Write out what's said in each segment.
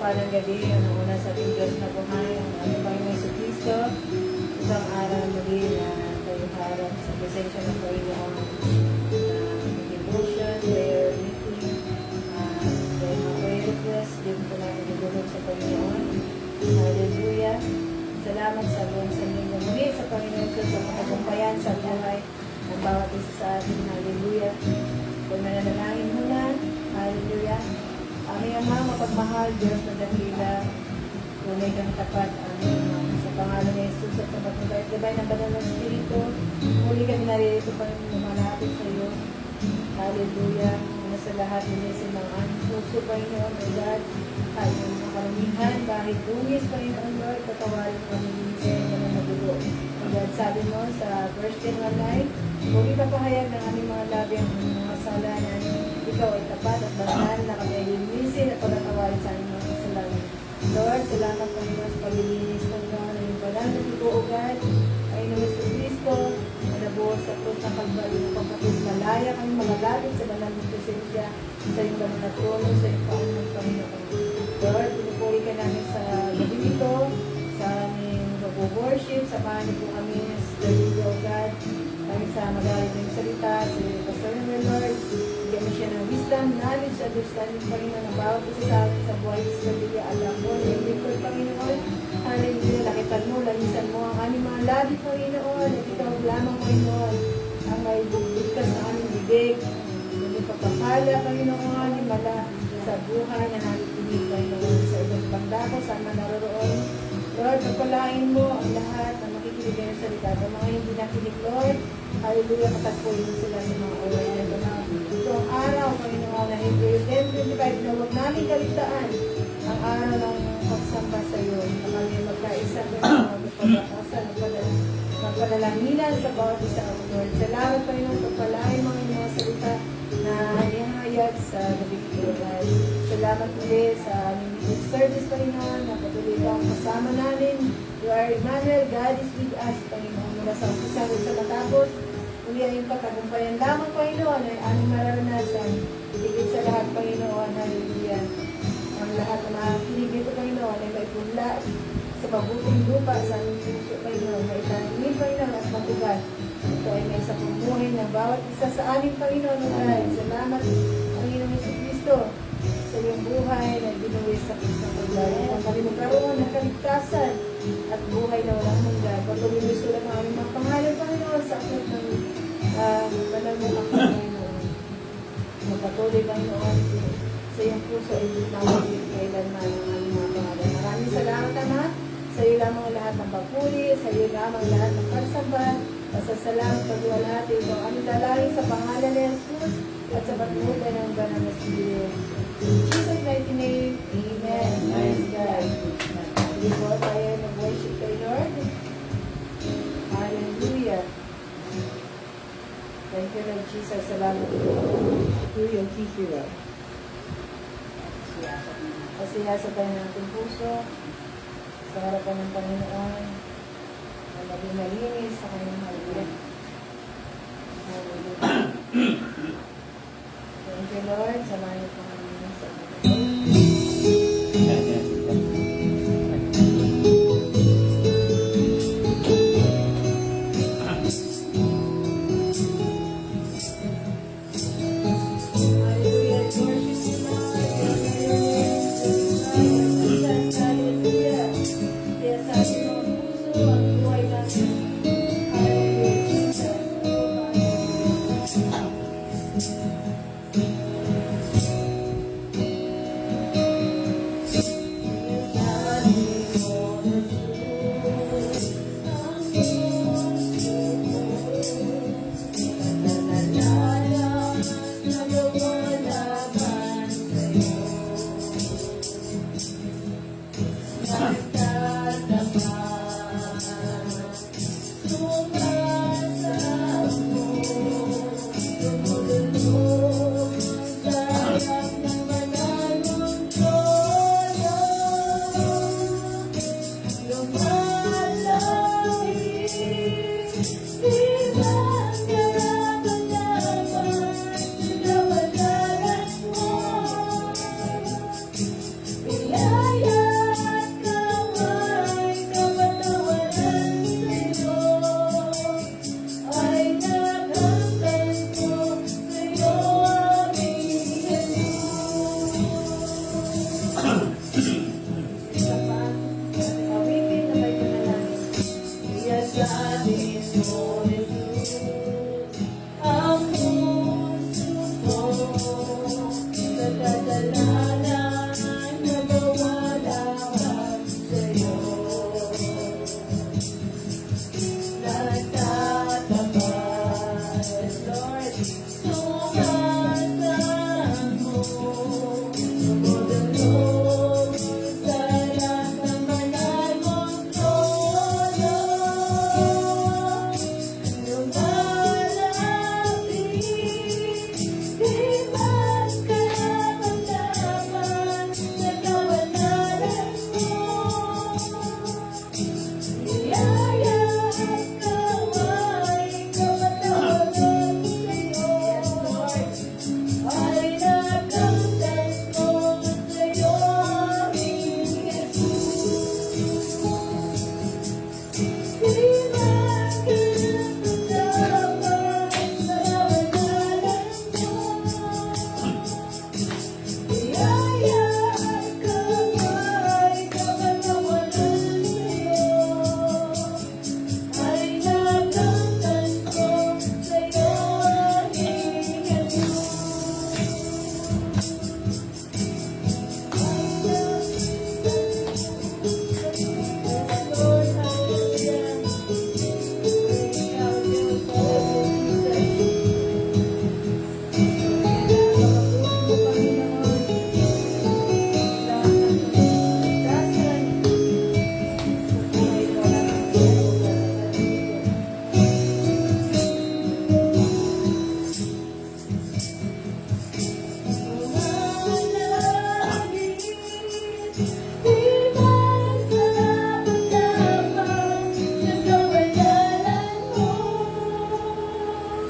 mapagpalang gabi, ang una sa ating Diyos na buhay, ang ating Panginoon sa Kristo, isang araw muli na tayo harap sa presensya ng Panginoon na devotion, prayer, meeting, tayo mga prayer request, din po namin nilulog sa Panginoon. Hallelujah! Salamat sa buong sanlinggo muli sa Panginoon sa mga kumpayan sa buhay ng bawat isa sa atin. Hallelujah! Kung nananalangin muna, hallelujah! Aming Ama, mapagmahal, Diyos na dakila, tunay kang tapat, amin. Sa pangalan ni Jesus at sa pagkakagabay ng banal ng Espiritu, muli kami naririto pa rin lumalapit sa iyo. Hallelujah! Una sa lahat, linisin ng aming puso, Panginoon, my God, at yung mga karamihan, kahit dungis, Panginoon, Lord, patawarin kami linisin ka na magulo. And God, sabi mo sa verse 10 ng life, kung ipapahayag ng aming mga labi ang aming mga sala na ikaw ay tapat at banal na kami ay linisin at pagkatawarin sa aming mga kasalanan. Lord, salamat Panginoon sa paglilinis Panginoon ng iyong banal na pag-uugad ay naman sa Kristo na nabuhos sa krus ng Kalbaryo ng pagkatid malaya kami magalapit sa banal ng presensya sa iyong banal na trono sa iyong Panginoon Panginoon. Lord, pinupuri ka namin sa gabi nito, sa aming pag-worship, samahan niyo po kami sa Lord of God. Kami sa magalit ng salita, sa Pastor ng Lord, bigyan mo siya ng wisdom, knowledge, understanding, Panginoon, ng bawat isa sa amin sa buhay sa pamilya, alam mo, and Lord, Panginoon, hallelujah, lakitan mo, lalisan mo ang aming mga labi, Panginoon, at ikaw lamang, Panginoon, ang may bugkas na aming bibig, hindi pagpapala, Panginoon, himala sa buhay na nakikinig, Panginoon, sa ibang pangdako, saan man naroroon. Lord, pagpalain mo ang lahat na makikinig ng salita. Ang mga hindi nakinig, Lord, hallelujah, katagpuin mo sila sa mga oras na ito na. Ito ang araw, Panginoon, na April 10, 25, na huwag namin kaligtaan ang araw ng pagsamba sa iyo. Na kami magkaisa ng mga pagpapasa, magpadalanginan sa bawat isa ang Lord. Salamat, Panginoon, pagpalain mo ang mga salita na ihayag sa gabi ko. Salamat ulit sa aming service, Panginoon, na patuloy kang kasama namin. You are Emmanuel, God is with us, Panginoon, mula sa umpisa sa matapos. Uli ay yung pagkagumpayan lamang, Panginoon, ay aming mararanasan. Higit sa lahat, Panginoon, hallelujah. Ang lahat na makikinig dito, Panginoon, ay maipunla sa mabuting lupa sa aming puso, Panginoon, na itangin, Panginoon, at matugal. Ito ay may sa pumuhay ng bawat isa sa aming Panginoon, Lord. Salamat, Panginoon Jesucristo, sa iyong buhay na binuwis sa Kristo ng Kalbaryo. Ang kami magkaroon ng kaligtasan at buhay na walang hanggan. Patuloy mo sulat ng aming mga pangalan, Panginoon, sa akot ng banal mo ako, Panginoon. Magpatuloy, Panginoon, sa iyong puso ay tinawagin kailanman ang aming mga pangalan. Maraming salamat, Ama. Sa iyo lamang lahat ng papuri, sa iyo lamang lahat ng pagsamba, pasasalamat, pagwalhati, ito ang aming dalangin sa pangalan ni Jesus at sa pagbuhay ng banal na Espiritu. In Jesus' mighty name, Amen. Praise God. Hindi po tayo mag-worship kay Lord. Hallelujah. Thank you, Lord Jesus. Salamat po. Hallelujah, Kikira. Pasiyasa tayo ng ating puso sa harapan ng Panginoon na maging malinis sa kanyang haliyan. Hallelujah. Thank you, Lord. Samahan niyo po kami sa Hallelujah. Worship you, Lord. Hallelujah. Kaya sa ating mga puso at buhay natin. Hallelujah.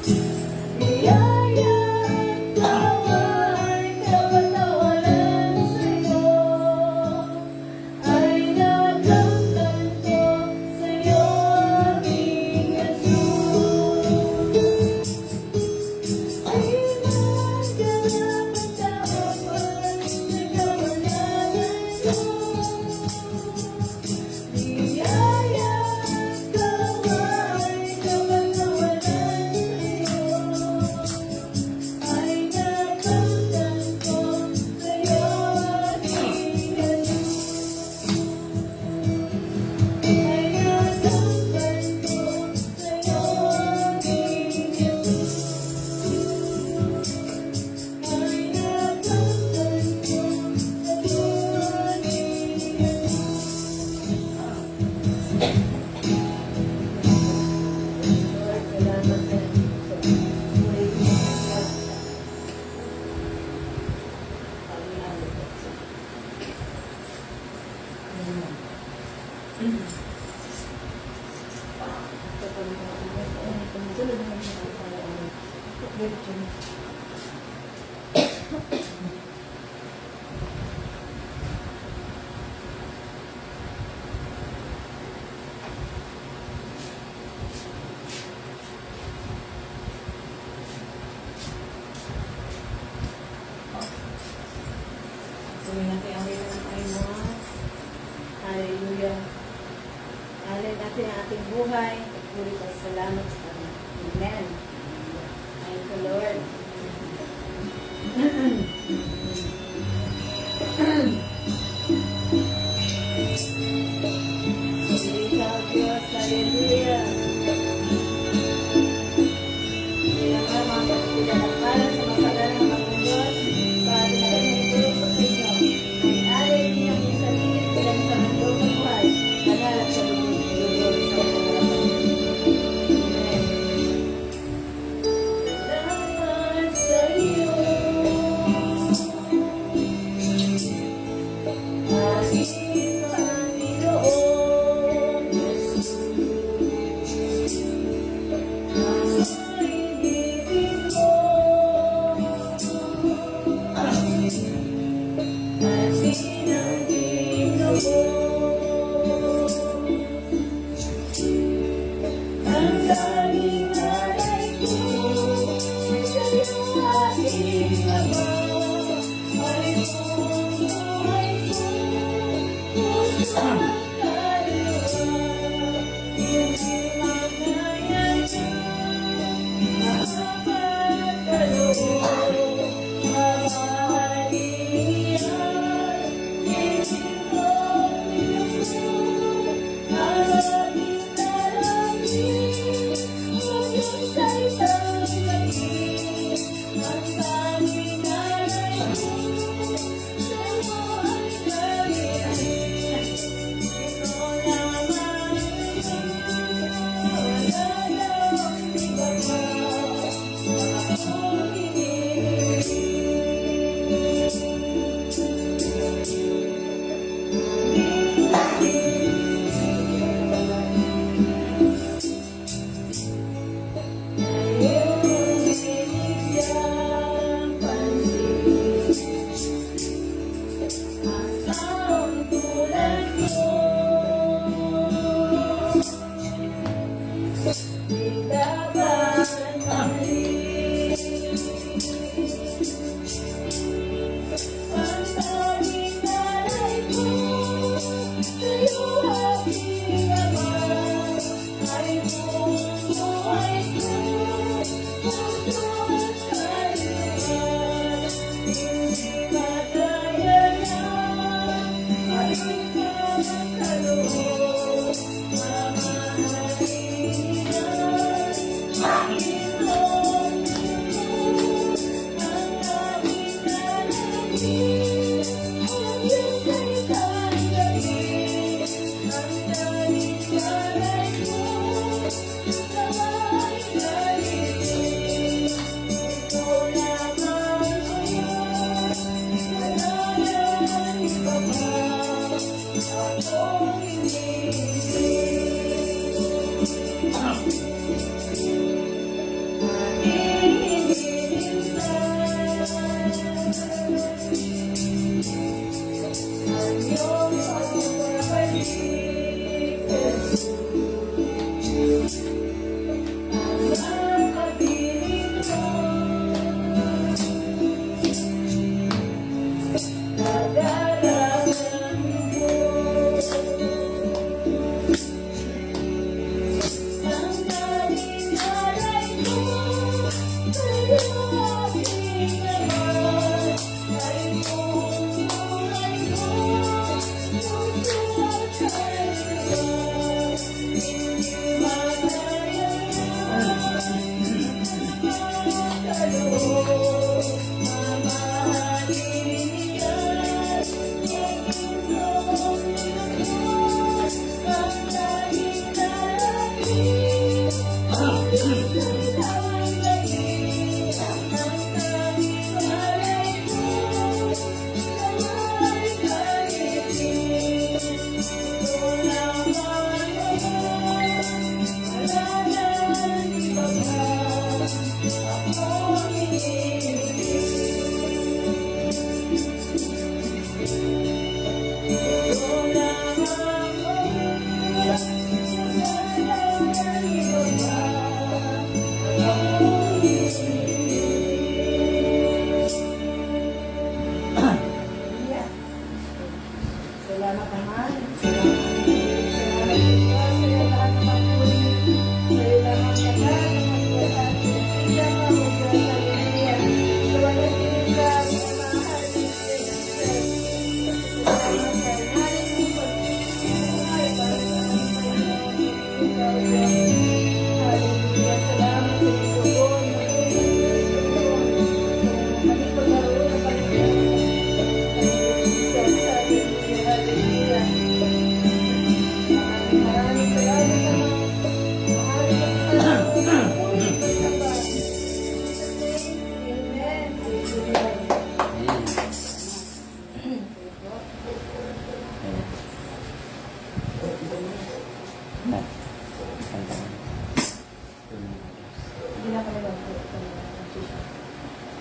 Biyaya at tawa'y kapatawaran sa'yo ay nakamtan ko sa'yo, aking Jesus. Ay magkakapagtapos na kawalanan ko. Biyaya at tawa'y kapatawaran sa'yo ay nakamtan ko sa'yo, aking Jesus. Ay nakamtan ko sa'yo, aking Jesus. Ay nakamtan ko sa'yo, aking Lord, salamat sa buhay mo. Tuloy natin ang iyong ay mo. Hallelujah. Alin natin ang ating buhay. Pagpuri ka sa salamat sa Kanya. Amen. Thank you, Lord. Ikaw, Diyos. Hallelujah. Bilang ka mga kapitidakala sa masaganang ang Diyos, sa ating kanyang itulog sa inyo. Ay alay niyo ang sarili bilang sa mundo ng buhay. Nagalap sa lubog sa mga Amen. Salamat sa iyo. Aking Panginoon Jesus. Lord.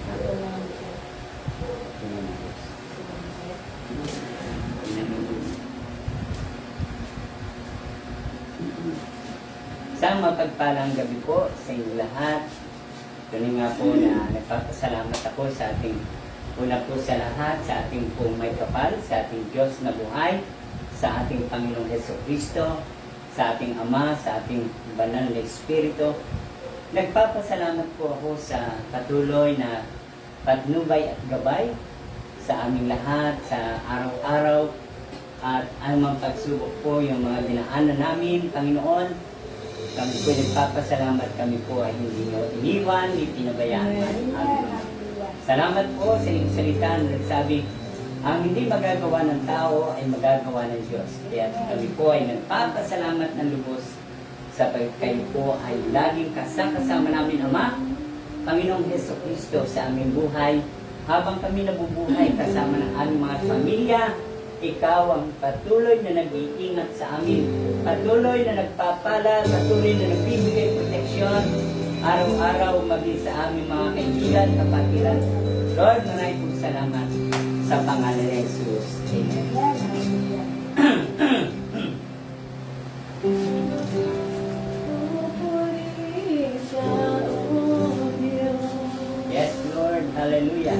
Ako lang siya. Isang mapagpalang gabi po sa inyo lahat. Tuloy nga po na nagpapasalamat ako sa ating una po sa lahat, sa ating pong may kapal, sa ating Diyos na buhay, sa ating Panginoong Hesukristo, sa ating Ama, sa ating Banal na Espiritu. Nagpapasalamat po ako sa patuloy na patnubay at gabay sa aming lahat, sa araw-araw, at anumang pagsubok po yung mga dinaanan namin, Panginoon. Kami po nagpapasalamat, kami po ay hindi nyo iniwan, hindi pinabayaan. Amen. Salamat po sa inyong salita na nagsabi, ang hindi magagawa ng tao ay magagawa ng Diyos. Kaya kami po ay nagpapasalamat ng lubos sa kayo po ay laging kasama namin, Ama, Panginoong Hesukristo sa aming buhay. Habang kami nabubuhay kasama ng aming mga pamilya, ikaw ang patuloy na nag-iingat sa amin, patuloy na nagpapala, patuloy na nagbibigay proteksyon, araw-araw maging sa aming mga kaibigan, kapatiran. Lord, maraming pong salamat sa pangalan ni Jesus. Amen. Yes, Lord. Hallelujah.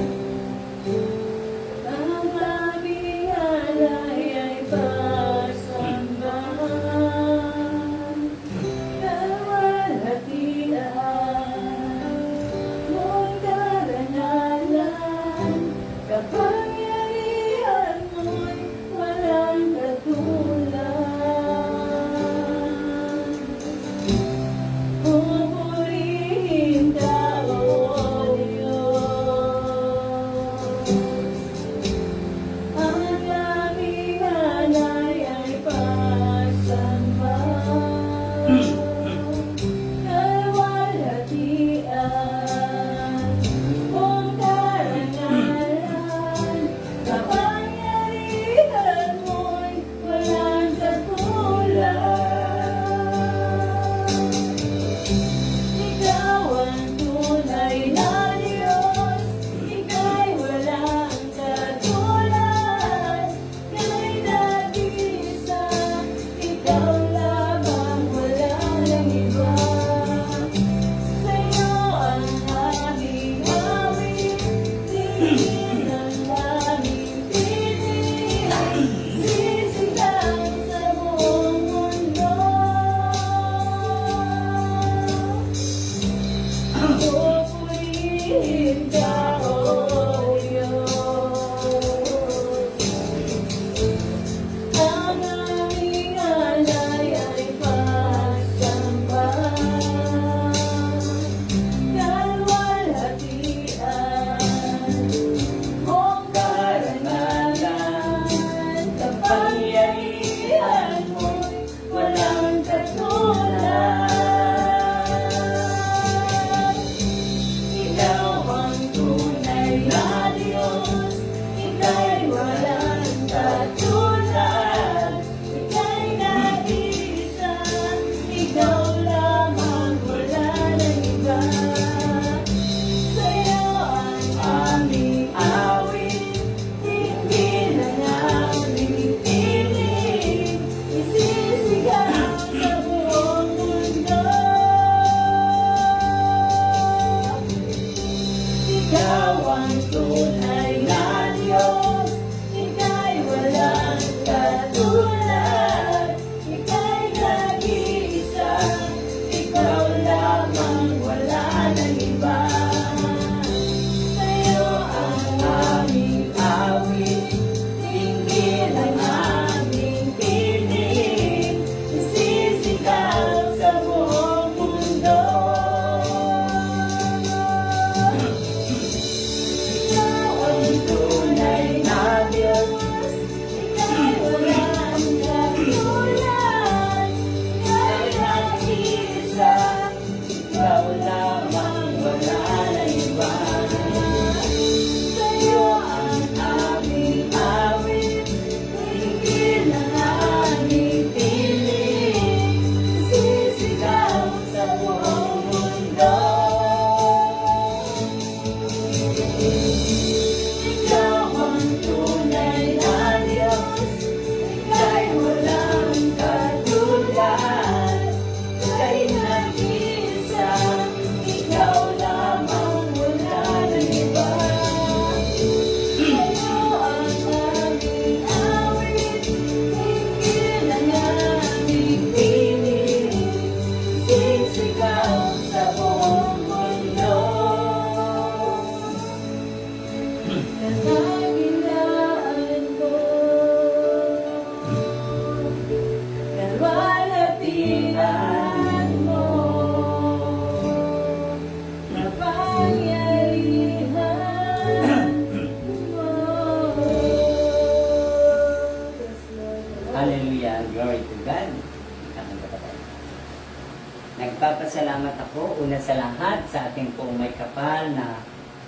nagpapasalamat ako una sa lahat sa ating pong may kapal na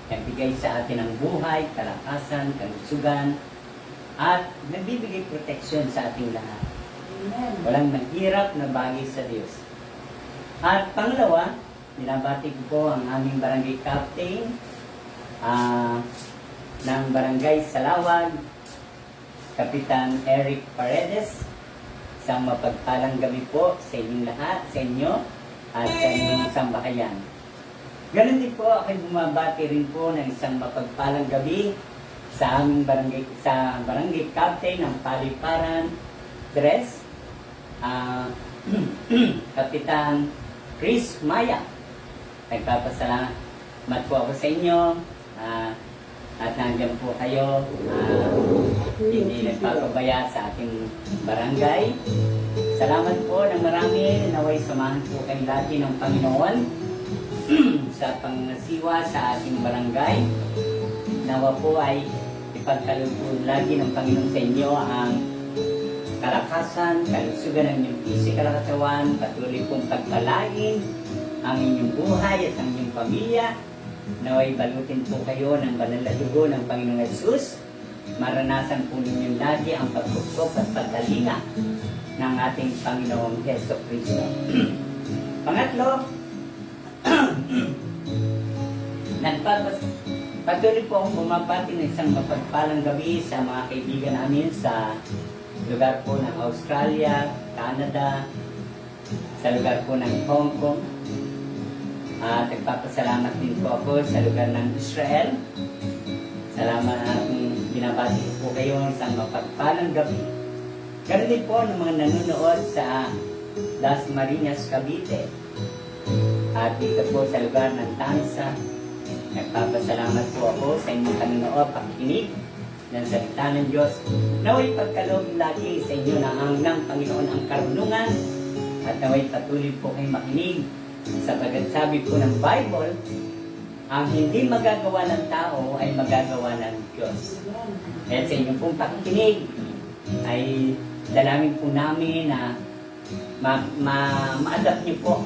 nagbigay sa atin ng buhay, kalakasan, kalusugan, at nagbibigay proteksyon sa ating lahat. Amen. Walang mahirap na bagay sa Diyos. At pangalawa, binabati ko po ang aming barangay captain ng barangay Salawag, Kapitan Eric Paredes. Isang mapagpalang gabi po sa inyong lahat, sa inyo, at sa inyong sambahayan. Ganon din po, ako'y bumabati rin po ng isang mapagpalang gabi sa aming barangay captain ng Paliparan 3, Kapitan Chris Maya. Nagpapasalamat po ako sa inyo at nandiyan po kayo. Hindi nagpapabaya sa ating barangay. Salamat po ng marami. Naway samahan po kayo lagi ng Panginoon sa pangasiwa sa ating barangay. Nawa po ay ipagkaloob po lagi ng Panginoon sa inyo ang kalakasan, kalusugan ng inyong pisikal na katawan, patuloy pong pagpalain ang inyong buhay at ang inyong pamilya. Naway balutin po kayo ng banal na dugo ng Panginoong Hesus. Maranasan po ninyo lagi ang pagkukup at pagkalinga ng ating Panginoong Heso Kristo. Pangatlo, patuloy po akong bumabati ng isang mapagpalang gabi sa mga kaibigan namin sa lugar po ng Australia, Canada, sa lugar po ng Hong Kong. At nagpapasalamat din po ako sa lugar ng Israel. Salamat at binabati po kayo ng isang mapagpalang gabi. Ganun din po ng mga nanonood sa Las Marinas, Cavite. At dito po sa lugar ng Tansa, nagpapasalamat po ako sa inyong panonood, pakikinig ng salita ng Diyos. Naway pagkaloob lagi sa inyo ng Panginoon ang karunungan at naway patuloy po kayo makinig sapagkat sabi po ng Bible, ang hindi magagawa ng tao ay magagawa ng Diyos. At sa inyong pong pakikinig ay dalangin po namin na ma-adapt niyo po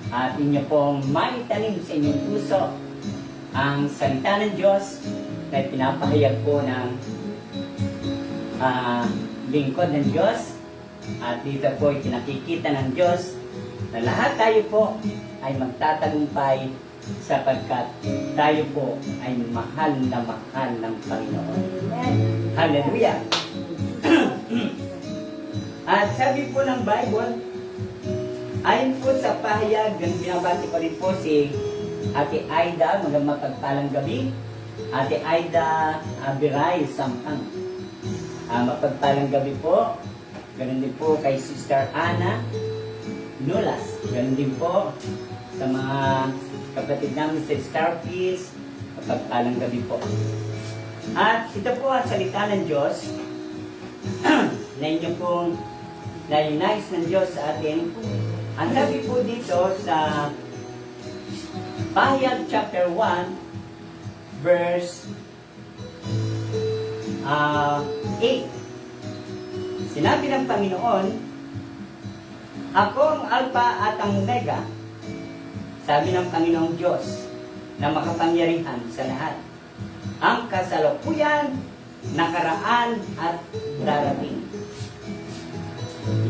at inyo pong maitanim sa inyong puso ang salita ng Diyos na pinapahayag po ng lingkod ng Diyos. At dito po ay pinakikita ng Diyos na lahat tayo po ay magtatagumpay sapagkat tayo po ay mahal na mahal ng Panginoon. Amen. Hallelujah! At sabi po ng Bible, ayon po sa pahayag, binabati ko rin po si Ate Aida, mapagpalang gabi. Ate Aida Abiray Sampang. Mapagpalang gabi po. Ganun din po kay Sister Ana Nulas. Ganun din po sa mga kapatid namin sa Star Peace. Mapagpalang gabi po. At ito po ang salita ng Diyos na inyo pong na-unice ng Diyos sa atin. Ang sabi po dito sa Pahayag chapter 1 verse 8. Sinabi ng Panginoon, ako ang Alpha at ang Omega. Sabi ng Panginoong Diyos na makapangyarihan sa lahat. Ang kasalukuyan, nakaraan at darating.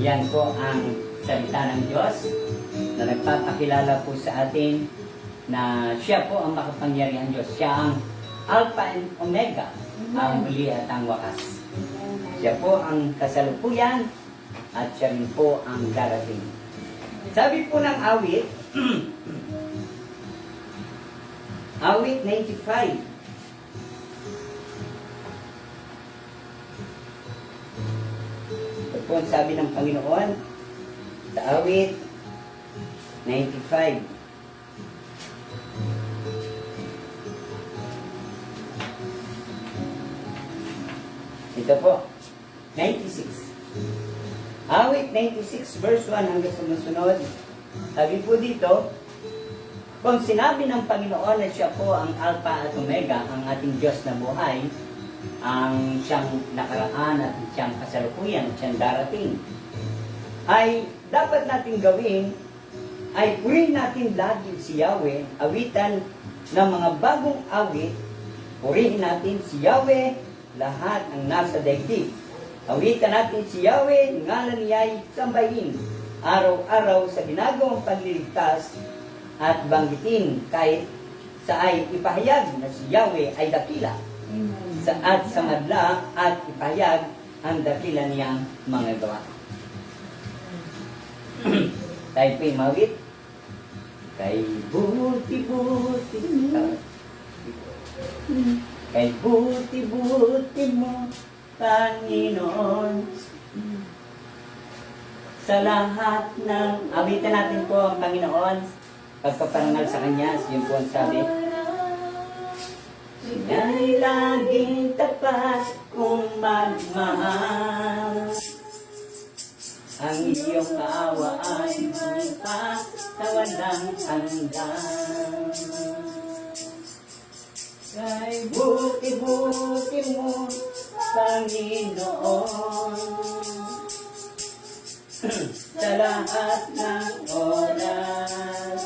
Yan po ang salita ng Diyos na nagpapakilala po sa atin na siya po ang makapangyarihan Diyos. Siya ang Alpha and Omega, ang huli at ang wakas. Siya po ang kasalukuyan at siya rin po ang darating. Sabi po ng awit, awit 95. Ito po ang sabi ng Panginoon sa awit 95. Ito po, 96. Awit 96 verse 1 hanggang sumusunod. Sabi po dito, kung sinabi ng Panginoon na siya po ang Alpha at Omega, ang ating Diyos na buhay, ang siyang nakaraan at siyang kasalukuyan, siyang darating, ay dapat natin gawin ay purihin natin lagi si Yahweh, awitan ng mga bagong awit. Purihin natin si Yahweh, lahat ng nasa daigdig. Awitan natin si Yahweh, ngalan niya'y sambahin, araw-araw sa ginagawang pagliligtas at banggitin kahit sa ay ipahayag na si Yahweh ay dakila. At sa madla at ipahayag ang dakila niyang mga gawa. Tayo po'y mawit. Kay buti-buti kay buti-buti mo, Panginoon. Sa lahat ng awitan natin po ang Panginoon, pagkaparangal sa Kanya, yun po ang sabi. Siya'y laging tapat kung magmahal. Ang iyong kaawaan lumipas sa walang hanggan. Kay buti-buti mo, Panginoon. Sa lahat ng oras,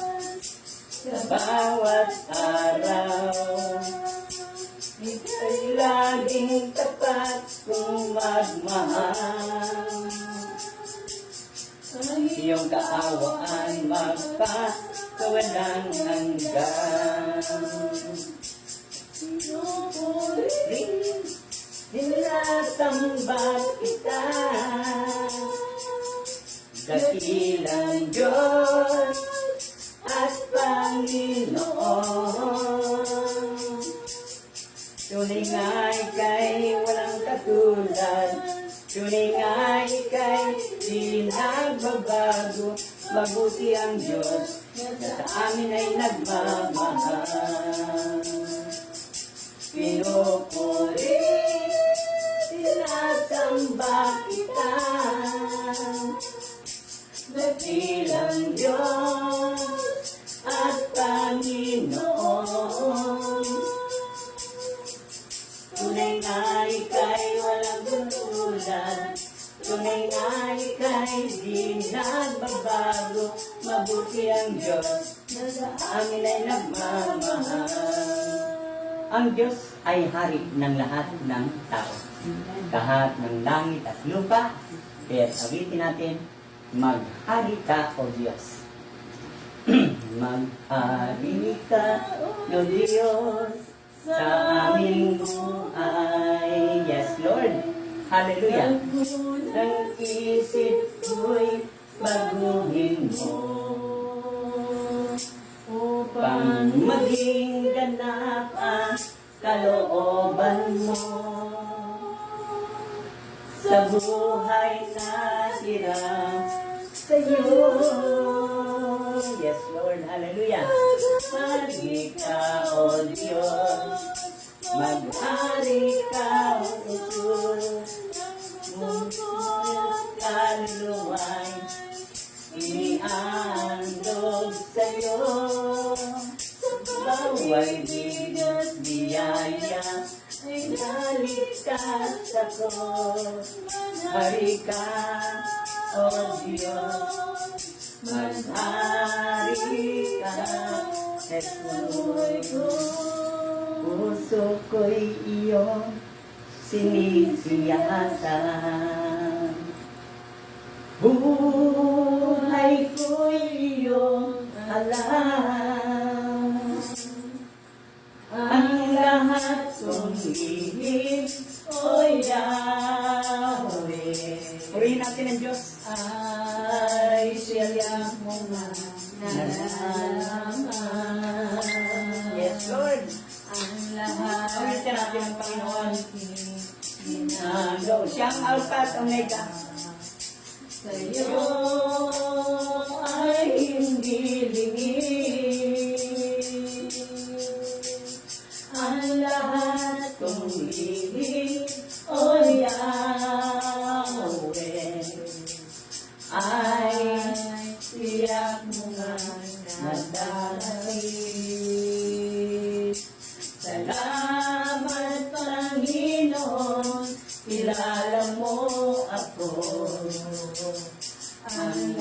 sa bawat araw, ika'y laging tapat kung magmahal. Iyong kaawaan magpas sa walang hanggan. Sinasamba kita, dakilang Diyos at Panginoon. Tunay nga'y kay walang katulad, tunay nga'y kay di nagbabago. Mabuti ang Diyos na sa amin ay nagmamahal. Pinupuri, sinasamba kita, dakilang Diyos at Panginoon. Tunay nga ika'y walang katulad, tunay nga ika'y di nagbabago. Mabuti ang Diyos na sa amin ay nagmamahal. Ang Diyos ay hari ng lahat ng tao, lahat ng langit at lupa. Kaya awitin natin, maghari ka, O Diyos. Maghari ka, O Diyos, sa aming buhay. Yes, Lord. Hallelujah. Ang isip ko'y baguhin mo, upang maging ganap ang kalooban mo sa buhay na hirang sa'yo. Yes, Lord. Hallelujah. Maghari ka, O Diyos. Maghari ka, O Diyos. Mungkot kaluluwa'y iniandog sa'yo. Bawal bigas biyaya ay naligtas ako. Hari ka, O Diyos. Maghari ka, Jesus. Puso ko'y iyong sinisiyasan, buhay ko'y iyong alam. Ang lahat kong hihim, O Yahweh. Purihin natin ang Diyos. Ay siya mo nga nalalaman. Yes, Lord. Ang lahat. Purihin natin ang Panginoon. Siyang Alpha at Omega. Sa'yo ay hindi lingid ang lahat kong hihing, O Yahweh. Ay tiyak mo nga nadalangin. Salamat, Panginoon, kilala mo ako. Ang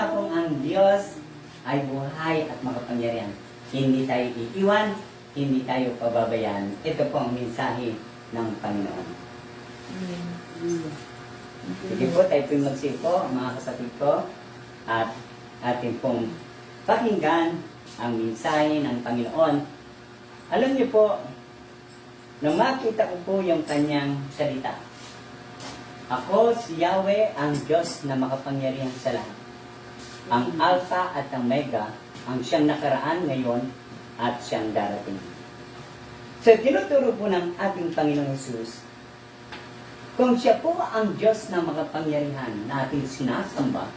nga pong ang Diyos ay buhay at makapangyarihan. Hindi tayo iiwan, hindi tayo pababayaan. Ito po ang mensahe ng Panginoon. Sige po, tayo po magsipo, mga kapatid ko, at ating pong pakinggan ang mensahe ng Panginoon. Alam niyo po, nang makita ko po yung kanyang salita, ako si Yahweh, ang Diyos na makapangyarihan sa lahat. Ang Alpha at ang Omega, ang siyang nakaraan ngayon at siyang darating. So, tinuturo po ng ating Panginoong Hesus, kung siya po ang Diyos na makapangyarihan na ating sinasamba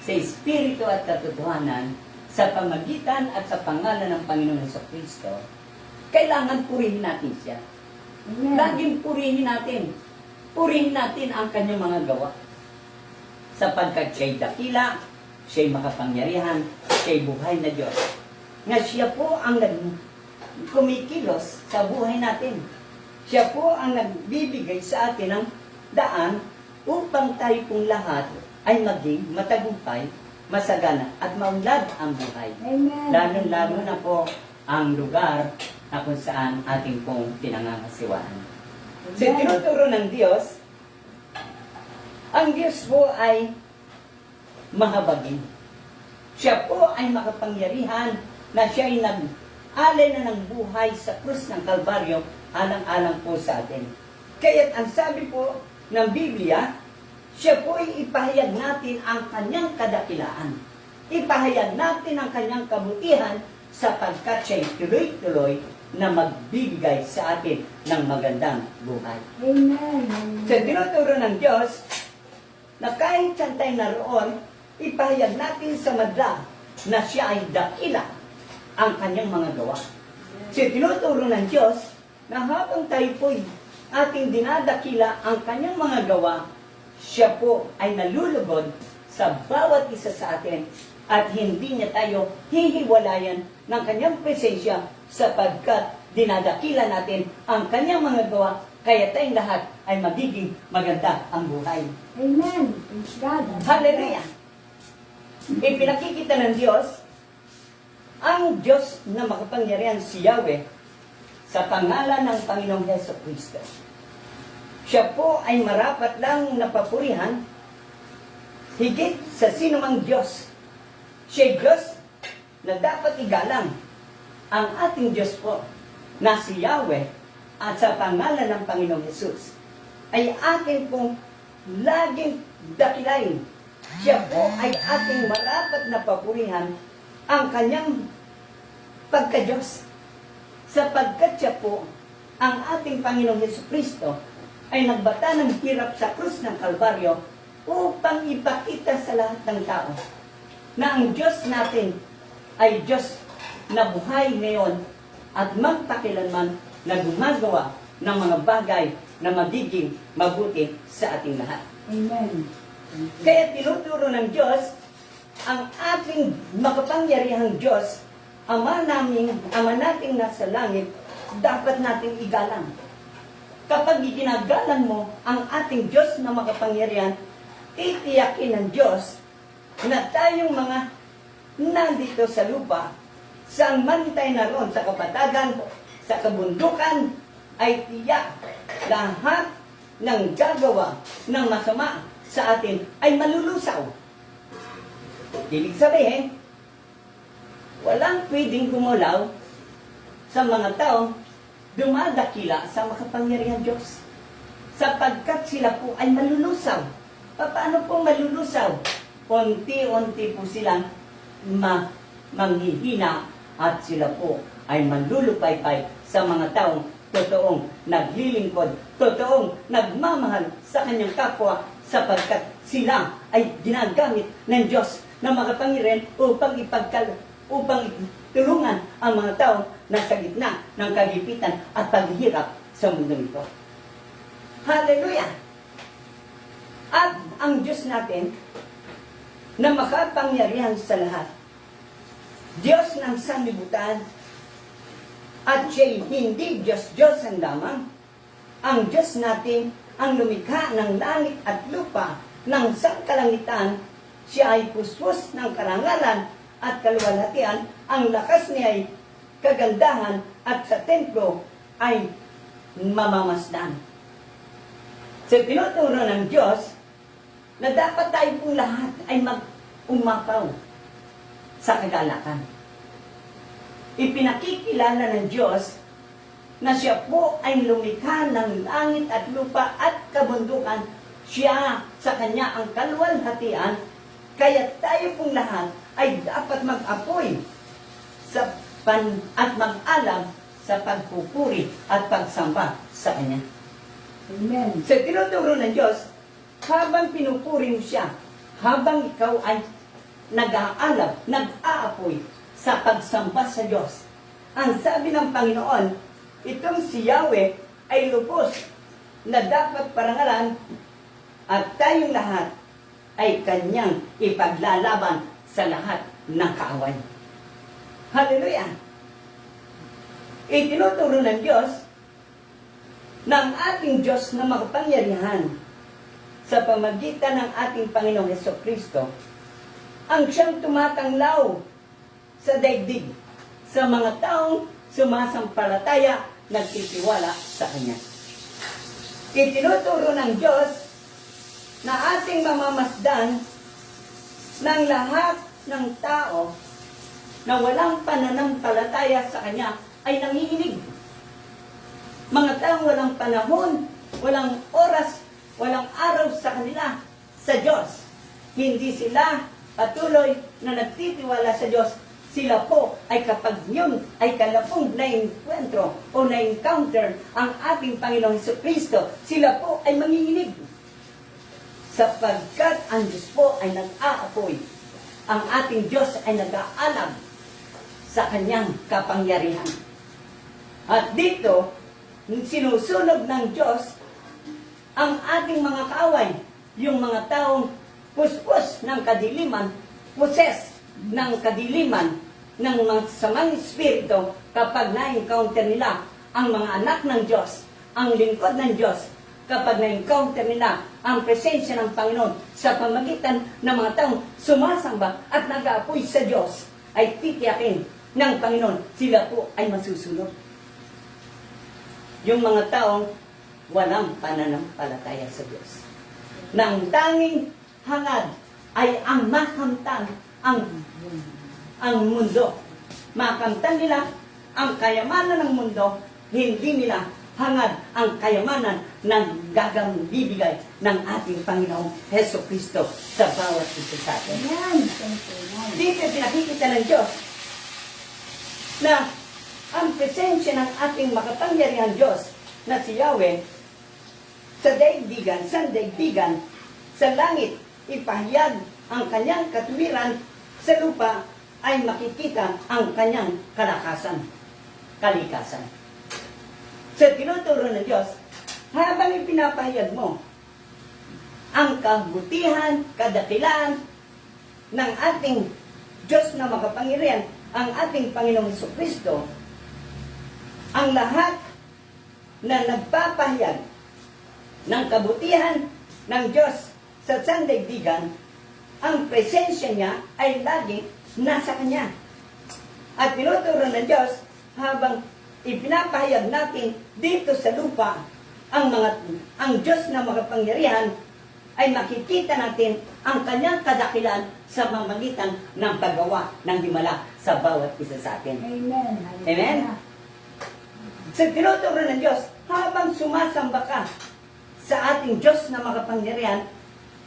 sa Espiritu at katotohanan sa pamagitan at sa pangalan ng Panginoong Jesucristo, kailangan purihin natin siya. Laging purihin natin. Purihin natin ang kanyang mga gawa. Sapagkat siya'y dakila, siya'y makapangyarihan, siya'y buhay na Diyos. Nga siya po ang kumikilos sa buhay natin. Siya po ang nagbibigay sa atin ng daan upang tayo pong lahat ay maging matagumpay, masagana at maunlad ang buhay. Amen. Lalo-lalo na po ang lugar na kung saan ating pong pinangangasiwaan. So, tinuturo ng Diyos, ang Diyos po ay mahabagin. Siya po ay makapangyarihan na siya ay nag-alay na ng buhay sa krus ng Kalbaryo alang-alang po sa atin. Kaya't ang sabi po ng Biblia, siya po ay ipahayag natin ang kanyang kadakilaan. Ipahayag natin ang kanyang kabutihan sapagkat siya ay tuloy-tuloy na magbibigay sa atin ng magandang buhay. Amen. So, tinuturo ng Diyos na kahit saan tayo naroon, ipahayag natin sa madla na siya ay dakila ang kanyang mga gawa. So, tinuturo ng Diyos na habang tayo po'y ating dinadakila ang kanyang mga gawa, siya po ay nalulugod sa bawat isa sa atin at hindi niya tayo hihiwalayan ng kanyang presensya sapagkat dinadakila natin ang kanyang mga gawa kaya tayong lahat ay magiging maganda ang buhay. Amen. Praise God. Hallelujah! Ipinakikita ng Diyos ang Diyos na makapangyarihan si Yahweh sa pangalan ng Panginoong Jesucristo. Siya po ay marapat lang napapurihan higit sa sinumang Diyos. Siya Diyos na dapat igalang. Ang ating Diyos po na si Yahweh at sa pangalan ng Panginoong Jesus ay ating pong laging dakilain. Siya po ay ating marapat na papurihan ang kanyang pagka-Diyos. Sapagkat siya po ang ating Panginoong Jesucristo ay nagbata ng hirap sa krus ng Kalbaryo upang ipakita sa lahat ng tao na ang Diyos natin ay Diyos na buhay ngayon at magpakilanman na gumagawa ng mga bagay na magiging mabuti sa ating lahat. Amen. Kaya tinuturo ng Diyos ang ating makapangyarihang Diyos, Ama nating nasa langit, dapat nating igalang. Kapag ginagalang mo ang ating Diyos na makapangyarihan, titiyakin ng Diyos na tayong mga nandito sa lupa, saan man tayo naroon, sa kapatagan, sa kabundukan, ay tiyak lahat ng gagawa ng masama sa atin ay malulusaw. Ibig sabihin, walang pwedeng gumulaw sa mga taong dumadakila sa makapangyarihan Diyos. Sapagkat sila po ay malulusaw. Paano po malulusaw? Unti-unti po silang manghihina at sila po ay manlulupaypay sa mga taong totoong naglilingkod, totoong nagmamahal sa kanyang kapwa sapagkat sila ay ginagamit ng Diyos na makapangyarihan upang tulungan ang mga tao na sa gitna ng kagipitan at paghihirap sa mundo nito. Hallelujah! At ang Diyos natin na makapangyarihan sa lahat, Diyos ng sanlibutan, at siya'y hindi Diyos ang lamang. Ang Diyos natin ang lumikha ng langit at lupa, ng sangkalangitan, siya ay puspos ng karangalan at kaluwalhatian, ang lakas niya ay kagandahan at sa templo ay mamamasdan. So tinuturo ng Diyos na dapat tayo pong lahat ay mag-umapaw sa kagalakan. Ipinakikilala ng Diyos na siya po ay lumikha ng langit at lupa at kabundukan. Siya sa kanya ang kaluwalhatian, kaya tayo pong lahat ay dapat mag-apoy at mag-alam sa pagpupuri at pagsamba sa kanya. Amen. Sa tinuturo ng Diyos, habang pinupuri mo siya, habang ikaw ay nag-aalab, nag-aapoy sa pagsamba sa Diyos, ang sabi ng Panginoon, itong si Yahweh ay lubos na dapat parangalan at tayong lahat ay kanyang ipaglalaban sa lahat ng kaaway. Hallelujah! Itinuturo ng Diyos ng ating Diyos na makapangyarihan sa pamagitan ng ating Panginoong Hesukristo ang siyang tumatanglaw sa daigdig sa mga taong sumasampalataya, nagtitiwala sa Kanya. Itinuturo ng Diyos na ating mamamasdan ng lahat ng tao na walang pananampalataya sa Kanya ay nanginginig. Mga taong walang panahon, walang oras, walang araw sa kanila, sa Diyos. Hindi sila patuloy na nagtitiwala sa Diyos. Sila po ay kapag yun ay kalapong na-encuentro o na-encounter ang ating Panginoong Jesucristo, sila po ay manginginig. Sapagkat ang Diyos po ay nag-aapoy, ang ating Diyos ay nag-aalab sa kanyang kapangyarihan. At dito, sinusunog ng Diyos ang ating mga kaaway, yung mga taong puspos ng kadiliman, poses ng kadiliman, ng mga samang espiritu, kapag na-encounter nila ang mga anak ng Diyos, ang lingkod ng Diyos, kapag na-encounter nila ang presensya ng Panginoon sa pamagitan ng mga taong sumasamba at nag-aapoy sa Diyos, ay titiyakin ng Panginoon, sila po ay masusunod. Yung mga taong walang pananampalataya sa Diyos. Nang tanging hangad ay ang makamtan ang mundo. Makamtan nila ang kayamanan ng mundo, hindi nila hangad ang kayamanan ng bibigay ng ating Panginoong Hesukristo sa bawat isa sa atin. Amen. Thank you, Lord. Dito pinakikita ng Diyos na ang presensya ng ating makapangyarihan Diyos na si Yahweh sa daigdigan, sa langit, ipahayag ang kanyang katuwiran, sa lupa ay makikita ang kanyang kalikasan. Sa tinuturo ng Diyos, habang ipinapahayag mo ang kabutihan, kadakilaan ng ating Diyos na makapangyarihan, ang ating Panginoong Jesucristo, ang lahat na nagpapahayag ng kabutihan ng Diyos sa sandaigdigan, ang presensya niya ay lagi nasa Kanya. At tinuturo ng Diyos, habang ipinapahayag natin dito sa lupa ang Diyos na makapangyarihan, ay makikita natin ang Kanyang kadakilan sa pamamagitan ng paggawa ng himala sa bawat isa sa atin. Amen. Amen? Sa tinuturo ng Diyos, habang sumasamba ka sa ating Diyos na makapangyarihan,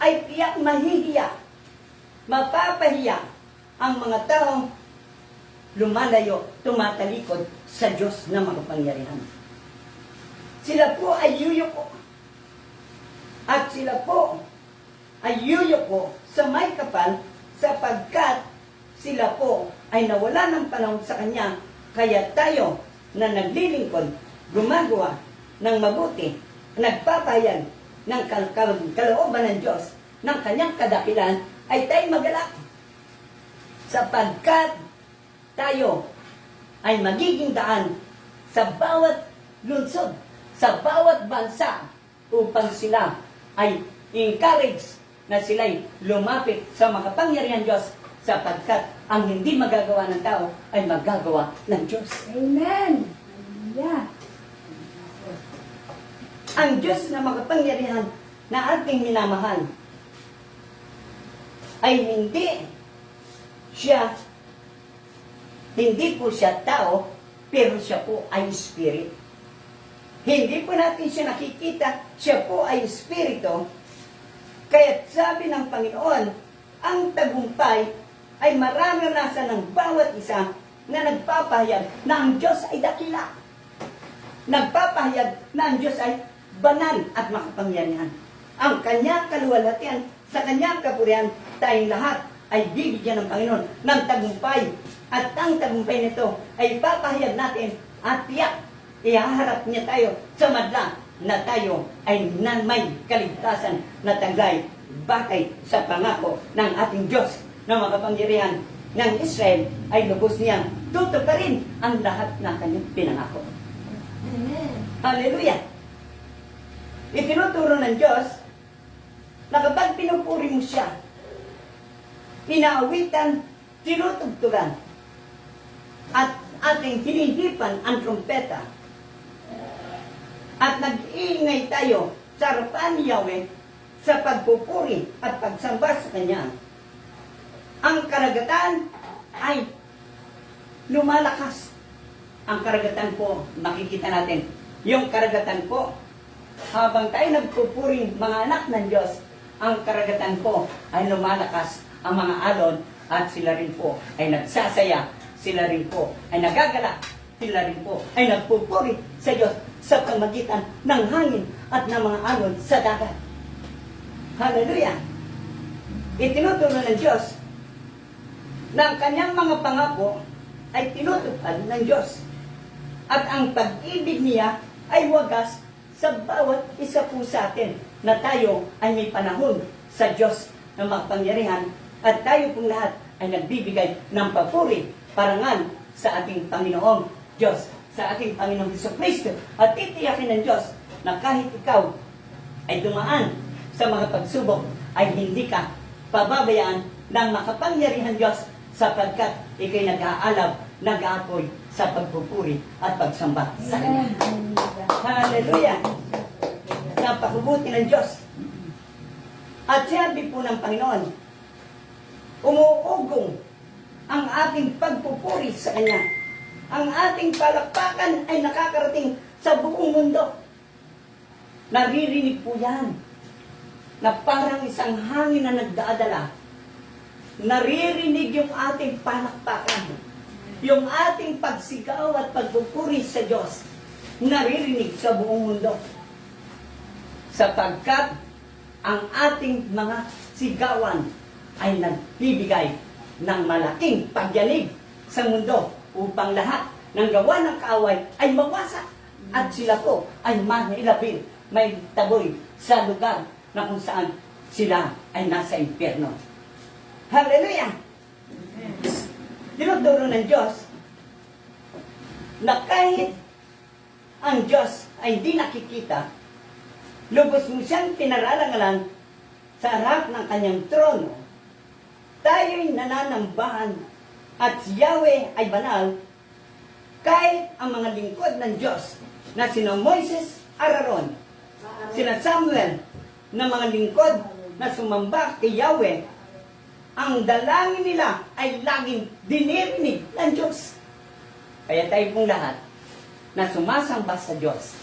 ay tiyak mahihiya, mapapahiya ang mga taong lumalayo, tumatalikod sa Diyos na makapangyarihan. Sila po ay yuyuko. At sila po ay yuyuko sa may kapal, sapagkat sila po ay nawala ng panahon sa Kanya. Kaya tayo na naglilingkod, gumagawa ng mabuti, nagpapahayag ng kalooban ng Diyos, ng Kanyang kadakilan, ay tayo magalak. Sapagkat tayo ay magiging daan sa bawat lungsod, sa bawat bansa, upang sila ay encourage na sila'y lumapit sa makapangyarihan Diyos sapagkat ang hindi magagawa ng tao ay magagawa ng Diyos. Amen. Hallelujah. Ang Diyos na makapangyarihan na ating minamahal ay hindi po siya tao, pero siya po ay spirit. Hindi po natin siya nakikita, siya po ay espiritu. Kaya sabi ng Panginoon, ang tagumpay ay mararanasan ng bawat isa na nagpapahayag na ang Diyos ay dakila. Nagpapahayag na ang Diyos ay banal at makapangyarihan. Ang kanyang kaluwalhatian, sa kanyang kapurihan, tayong lahat ay bibigyan ng Panginoon ng tagumpay. At ang tagumpay nito ay papahayag natin at tiyak, ihaharap niya tayo sa madla na tayo ay may kaligtasan na taglay batay sa pangako ng ating Diyos na makapangyarihan ng Israel ay lubos niyang tutuparin ang lahat ng kanyang pinangako. Amen. Hallelujah! Itinuturo ng Diyos na kapag pinupuri mo siya, inaawitan, tinutugtugan, at ating hinihipan ang trumpeta, at nag-iingay tayo sa harapan ni Yahweh sa pagpupuri at pagsamba sa Kanya, ang karagatan ay lumalakas. Ang karagatan po, makikita natin, yung karagatan po, habang tayo nagpupuring mga anak ng Diyos, ang karagatan po ay lumalakas, ang mga alon, at sila rin po ay nagsasaya, sila rin po ay nagagala, sila rin po ay nagpupuri sa Diyos sa pamagitan ng hangin at ng mga alon sa dagat. Hallelujah! Itinuturo ng Diyos na ang kanyang mga pangako ay tinutupad ng Diyos. At ang pag-ibig niya ay wagas sa bawat isa po sa atin na tayo ay may panahon sa Diyos na makapangyarihan at tayo pong lahat ay nagbibigay ng papuri, parangal sa ating Panginoong Diyos, sa ating Panginoong Jesucristo. At titiyakin ng Diyos na kahit ikaw ay dumaan sa mga pagsubok ay hindi ka pababayaan ng makapangyarihan Diyos sapagkat ikay nag-aalab, nag-aapoy sa pagpupuri at pagsamba sa Kanya. Hallelujah! Napakabuti ng Diyos. At sabi po ng Panginoon, umuugong ang ating pagpupuri sa Kanya. Ang ating palakpakan ay nakakarating sa buong mundo. Naririnig po yan na parang isang hangin na nagdadala. Naririnig yung ating palakpakan, yung ating pagsigaw at pagpupuri sa Diyos. Naririnig sa buong mundo. Sapagkat ang ating mga sigawan ay nagbibigay ng malaking pagyanig sa mundo upang lahat ng gawa ng kaaway ay mawasak at sila po ay mahilabil, may taboy sa lugar na kung saan sila ay nasa impyerno. Hallelujah! Tinuturo ng Diyos na kahit ang Diyos ay hindi nakikita, lubos mo siyang pinararangalan sa harap ng kanyang trono. Tayo'y nananambahan at si Yahweh ay banal, kahit ang mga lingkod ng Diyos na sina Moises, Aaron, sina Samuel, na mga lingkod na sumamba kay Yahweh, ang dalangin nila ay laging dinirinig ng Diyos. Kaya tayo pong lahat na sumasamba sa Diyos,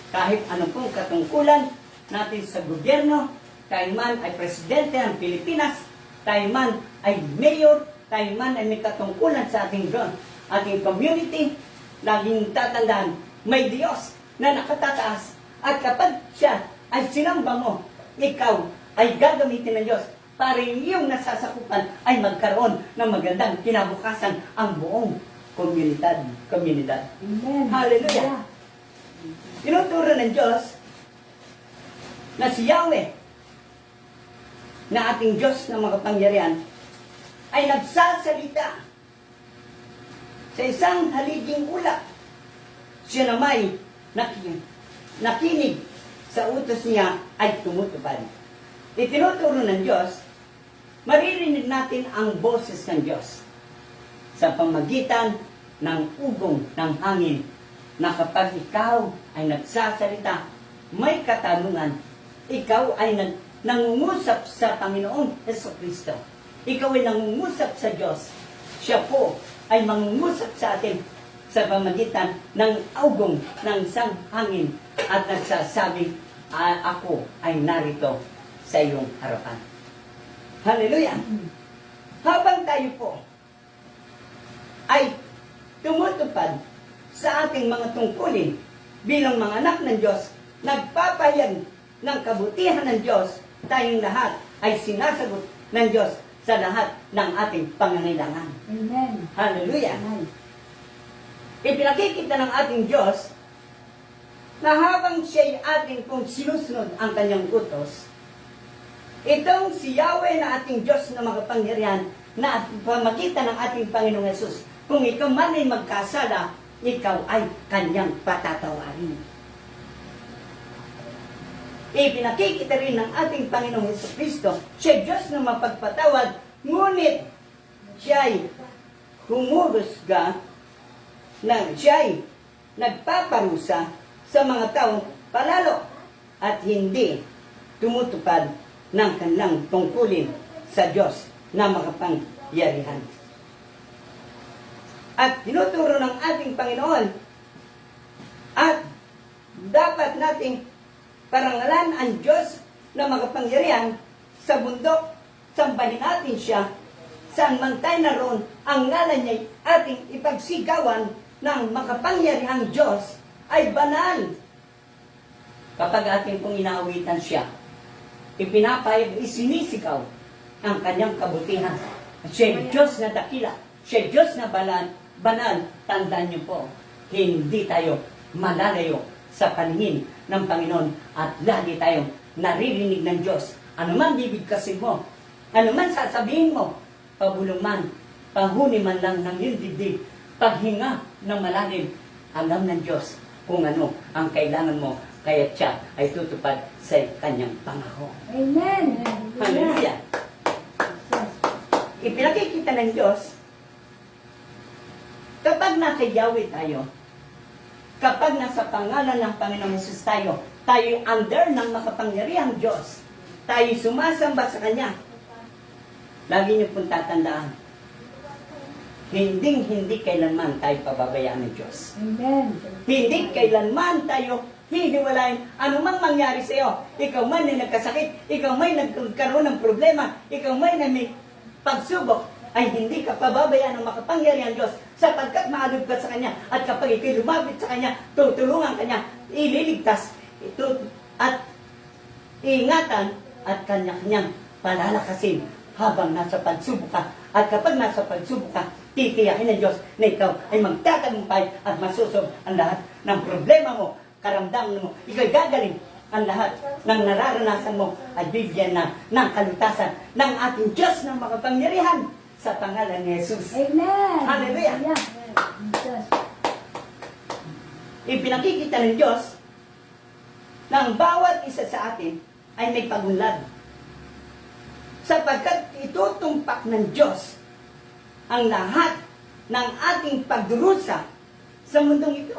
kahit anong pong katungkulan natin sa gobyerno, tayo man ay presidente ng Pilipinas, tayo man ay mayor, tayo man ay may katungkulan sa ating community, laging tatandaan, may Diyos na nakatataas. At kapag siya ay sinamba mo, ikaw ay gagamitin ng Diyos para yung iyong nasasakupan ay magkaroon ng magandang kinabukasan ang buong komunidad. Amen. Hallelujah! Tinuturo ng Diyos na si Yahweh, na ating Diyos na makapangyarihan, ay nagsasalita sa isang haliging ulap. Siya na may nakinig sa utos niya ay tumutupad. itinuturo ng Diyos, maririnig natin ang boses ng Diyos sa pamagitan ng ugong ng hangin na kapag ikaw ay nagsasalita, may katanungan, ikaw ay nangungusap sa Panginoong Jesucristo. Ikaw ay nangungusap sa Diyos. Siya po ay mangungusap sa atin sa pamagitan ng ugong ng isang hangin at nagsasabing, ako ay narito sa iyong harapan. Hallelujah! Habang tayo po ay tumutupad sa ating mga tungkulin bilang mga anak ng Diyos, nagpapahayag ng kabutihan ng Diyos, tayong lahat ay sinasagot ng Diyos sa lahat ng ating pangangailangan. Amen. Hallelujah! Amen. Ipinakikita ng ating Diyos na habang siya'y ating kung sinusunod ang kanyang utos, itong si Yahweh na ating Diyos na makapangyarihan na pamagitan ng ating Panginoong Yesus, kung ikaw man ay magkasala, ikaw ay kanyang patatawarin. Ipinakikita rin ng ating Panginoong Jesucristo, siya'y Diyos na mapagpatawad, ngunit siya'y humurusga na siya'y nagpaparusa sa mga taong palalo at hindi tumutupad ng kanilang tungkulin sa Diyos na makapangyarihan. At tinuturo ng ating Panginoon at dapat nating parangalan ang Diyos na makapangyarihan sa bundok, sambahin natin siya, saan man tayo naroon, ang ngalan niya ating ipagsigawan ng makapangyarihang Diyos ay banal. Kapag ating pong inaawitan siya, ipinapahayag, isinisigaw ang kanyang kabutihan. Siya Diyos na dakila, siya Diyos na banal. Tandaan niyo po, hindi tayo malalayo sa paningin ng Panginoon at lagi tayong naririnig ng Diyos. Ano man bibigkasin mo, ano man sasabihin mo, pabulong man, pahuni man lang ng iyong dibdib, paghinga ng malalim, alam ng Diyos kung ano ang kailangan mo, kaya siya ay tutupad sa kanyang pangako. Amen. Hallelujah! Ipinakikita ng Diyos, kapag nasa Yahweh tayo, kapag nasa pangalan ng Panginoong Hesus tayo, tayo under ng makapangyarihang Diyos, tayo sumasamba sa Kanya, lagi niyo pong tatandaan, hindi kailanman tayo pababayaan ng Diyos. Amen. Hindi kailanman tayo hihiwalayin anumang mangyari sa iyo. Ikaw man ay nagkasakit, ikaw man ay nagkaroon ng problema, ikaw man ay may pagsubok, ay hindi ka pababayaan ng makapangyarihan Diyos sapagkat maalog ka sa Kanya. At kapag ikay lumapit sa Kanya, tutulungan Kanya, ililigtas, at iingatan, at Kanya-Kanyang palalakasin habang nasa pagsubok ka. At kapag nasa pagsubok ka, titiyakin ng Diyos na ikaw ay magtatagumpay at masusob ang lahat ng problema mo, karamdaman mo. Ikaw'y gagaling ang lahat ng nararanasan mo at bibigyan na ng kalutasan ng ating Diyos na makapangyarihan sa pangalan ni Jesus. Amen. Hallelujah. Jesus. Ipinakikita ng Diyos na ang bawat isa sa atin ay may pagunlad. Sapagkat itutumpak ng Diyos ang lahat ng ating pagdurusa sa mundong ito.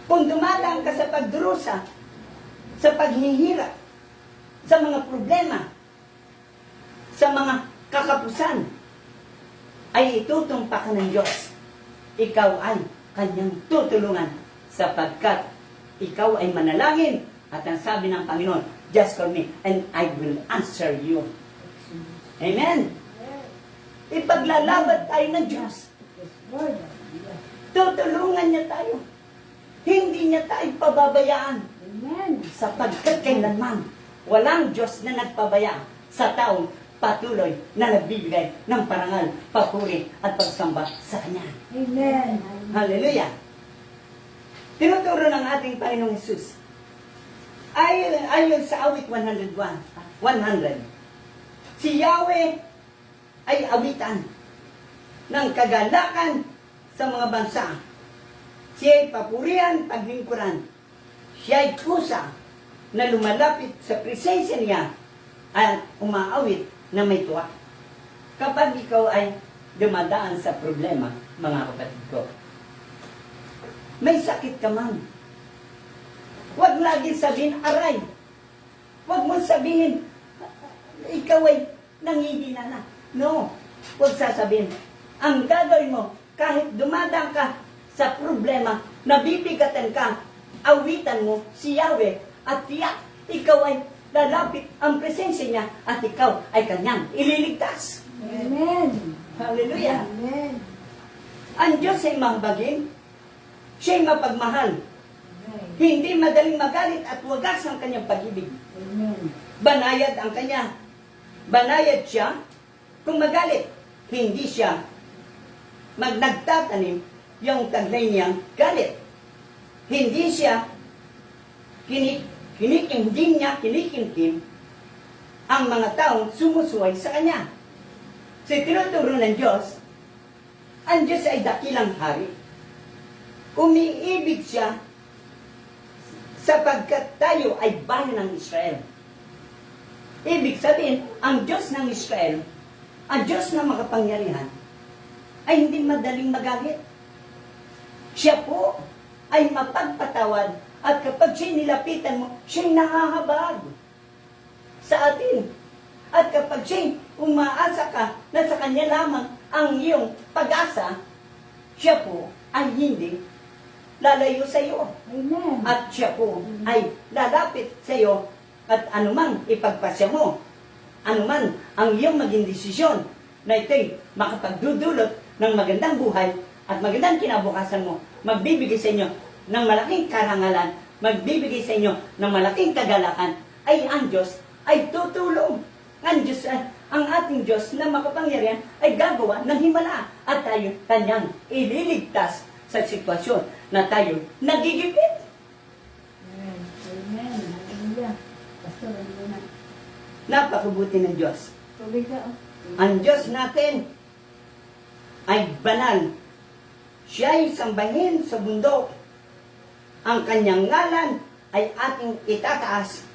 Kung dumadaan ka sa pagdurusa, sa paghihirap, sa mga problema, sa mga kakapusan, ay itutumpak ng Diyos. Ikaw ay Kanyang tutulungan sapagkat ikaw ay manalangin at ang sabi ng Panginoon, just call me and I will answer you. Amen. Ipaglalaban tayo ng Diyos. Lord. Tutulungan niya tayo. Hindi niya tayo pababayaan. Amen. Sapagkat kailanman, walang Diyos na nagpabaya sa taong patuloy na nagbibigay ng parangal, papuri at pagsamba sa Kanya. Amen. Hallelujah! Tinuturo ng ating Panginoong Hesus. Ayon sa awit 100, si Yahweh ay awitan ng kagalakan sa mga bansa. Siya ay papurihan, paglingkuran. Siya ay kusa na lumalapit sa presensya niya at umaawit na may tuwa. Kapag ikaw ay dumadaan sa problema, mga kapatid ko, may sakit ka man, huwag lagi sabihin, aray. Huwag mo sabihin, ikaw ay nangihina na. No, huwag sasabihin. Ang gagawin mo, kahit dumadaan ka sa problema, nabibigatan ka, awitan mo si Yahweh at tiyak, ikaw ay lalapit ang presensya niya at ikaw ay kanyang ililigtas. Amen. Hallelujah. Amen. Ang Diyos ay mahabagin, siya'y mapagmahal. Amen. Hindi madaling magalit at wagas ang kanyang pag-ibig. Amen. Banayad ang kanya. Banayad siya. Kung magalit, hindi siya nagtatanim yung taglay niyang galit. Hindi siya hindi niya kinikimkim ang mga taong sumusuway sa kanya. So tinuturo ng Diyos, ang Diyos ay dakilang hari. Umiibig siya sapagkat tayo ay bayan ng Israel. Ibig sabihin, ang Diyos ng Israel, ang Diyos na makapangyarihan, ay hindi madaling magalit. Siya po ay mapagpatawad at kapag siya nilapitan mo, siya'y nahahabag sa atin. At kapag siya'y umaasa ka na sa kanya lamang ang iyong pag-asa, siya po ay hindi lalayo sa iyo. Amen. At siya po ay lalapit sa iyo at anumang ipagpasya mo, anuman ang iyong maging desisyon na ito'y makapagdudulot ng magandang buhay at magandang kinabukasan mo, magbibigay sa inyo ng malaking karangalan, magbibigay sa inyo ng malaking kagalakan, ay ang Diyos ay tutulong. Ang Diyos, ang ating Diyos na makapangyarihan ay gagawa ng himala at tayo kanyang ililigtas sa sitwasyon na tayo nagigipit. Amen. Amen. Hallelujah. Pastor, ano na? Napakabuti ng Diyos. Tubig ka. Ang Diyos natin ay banal. Siya ay sambahin sa bundok. Ang kanyang ngalan ay ating itataas.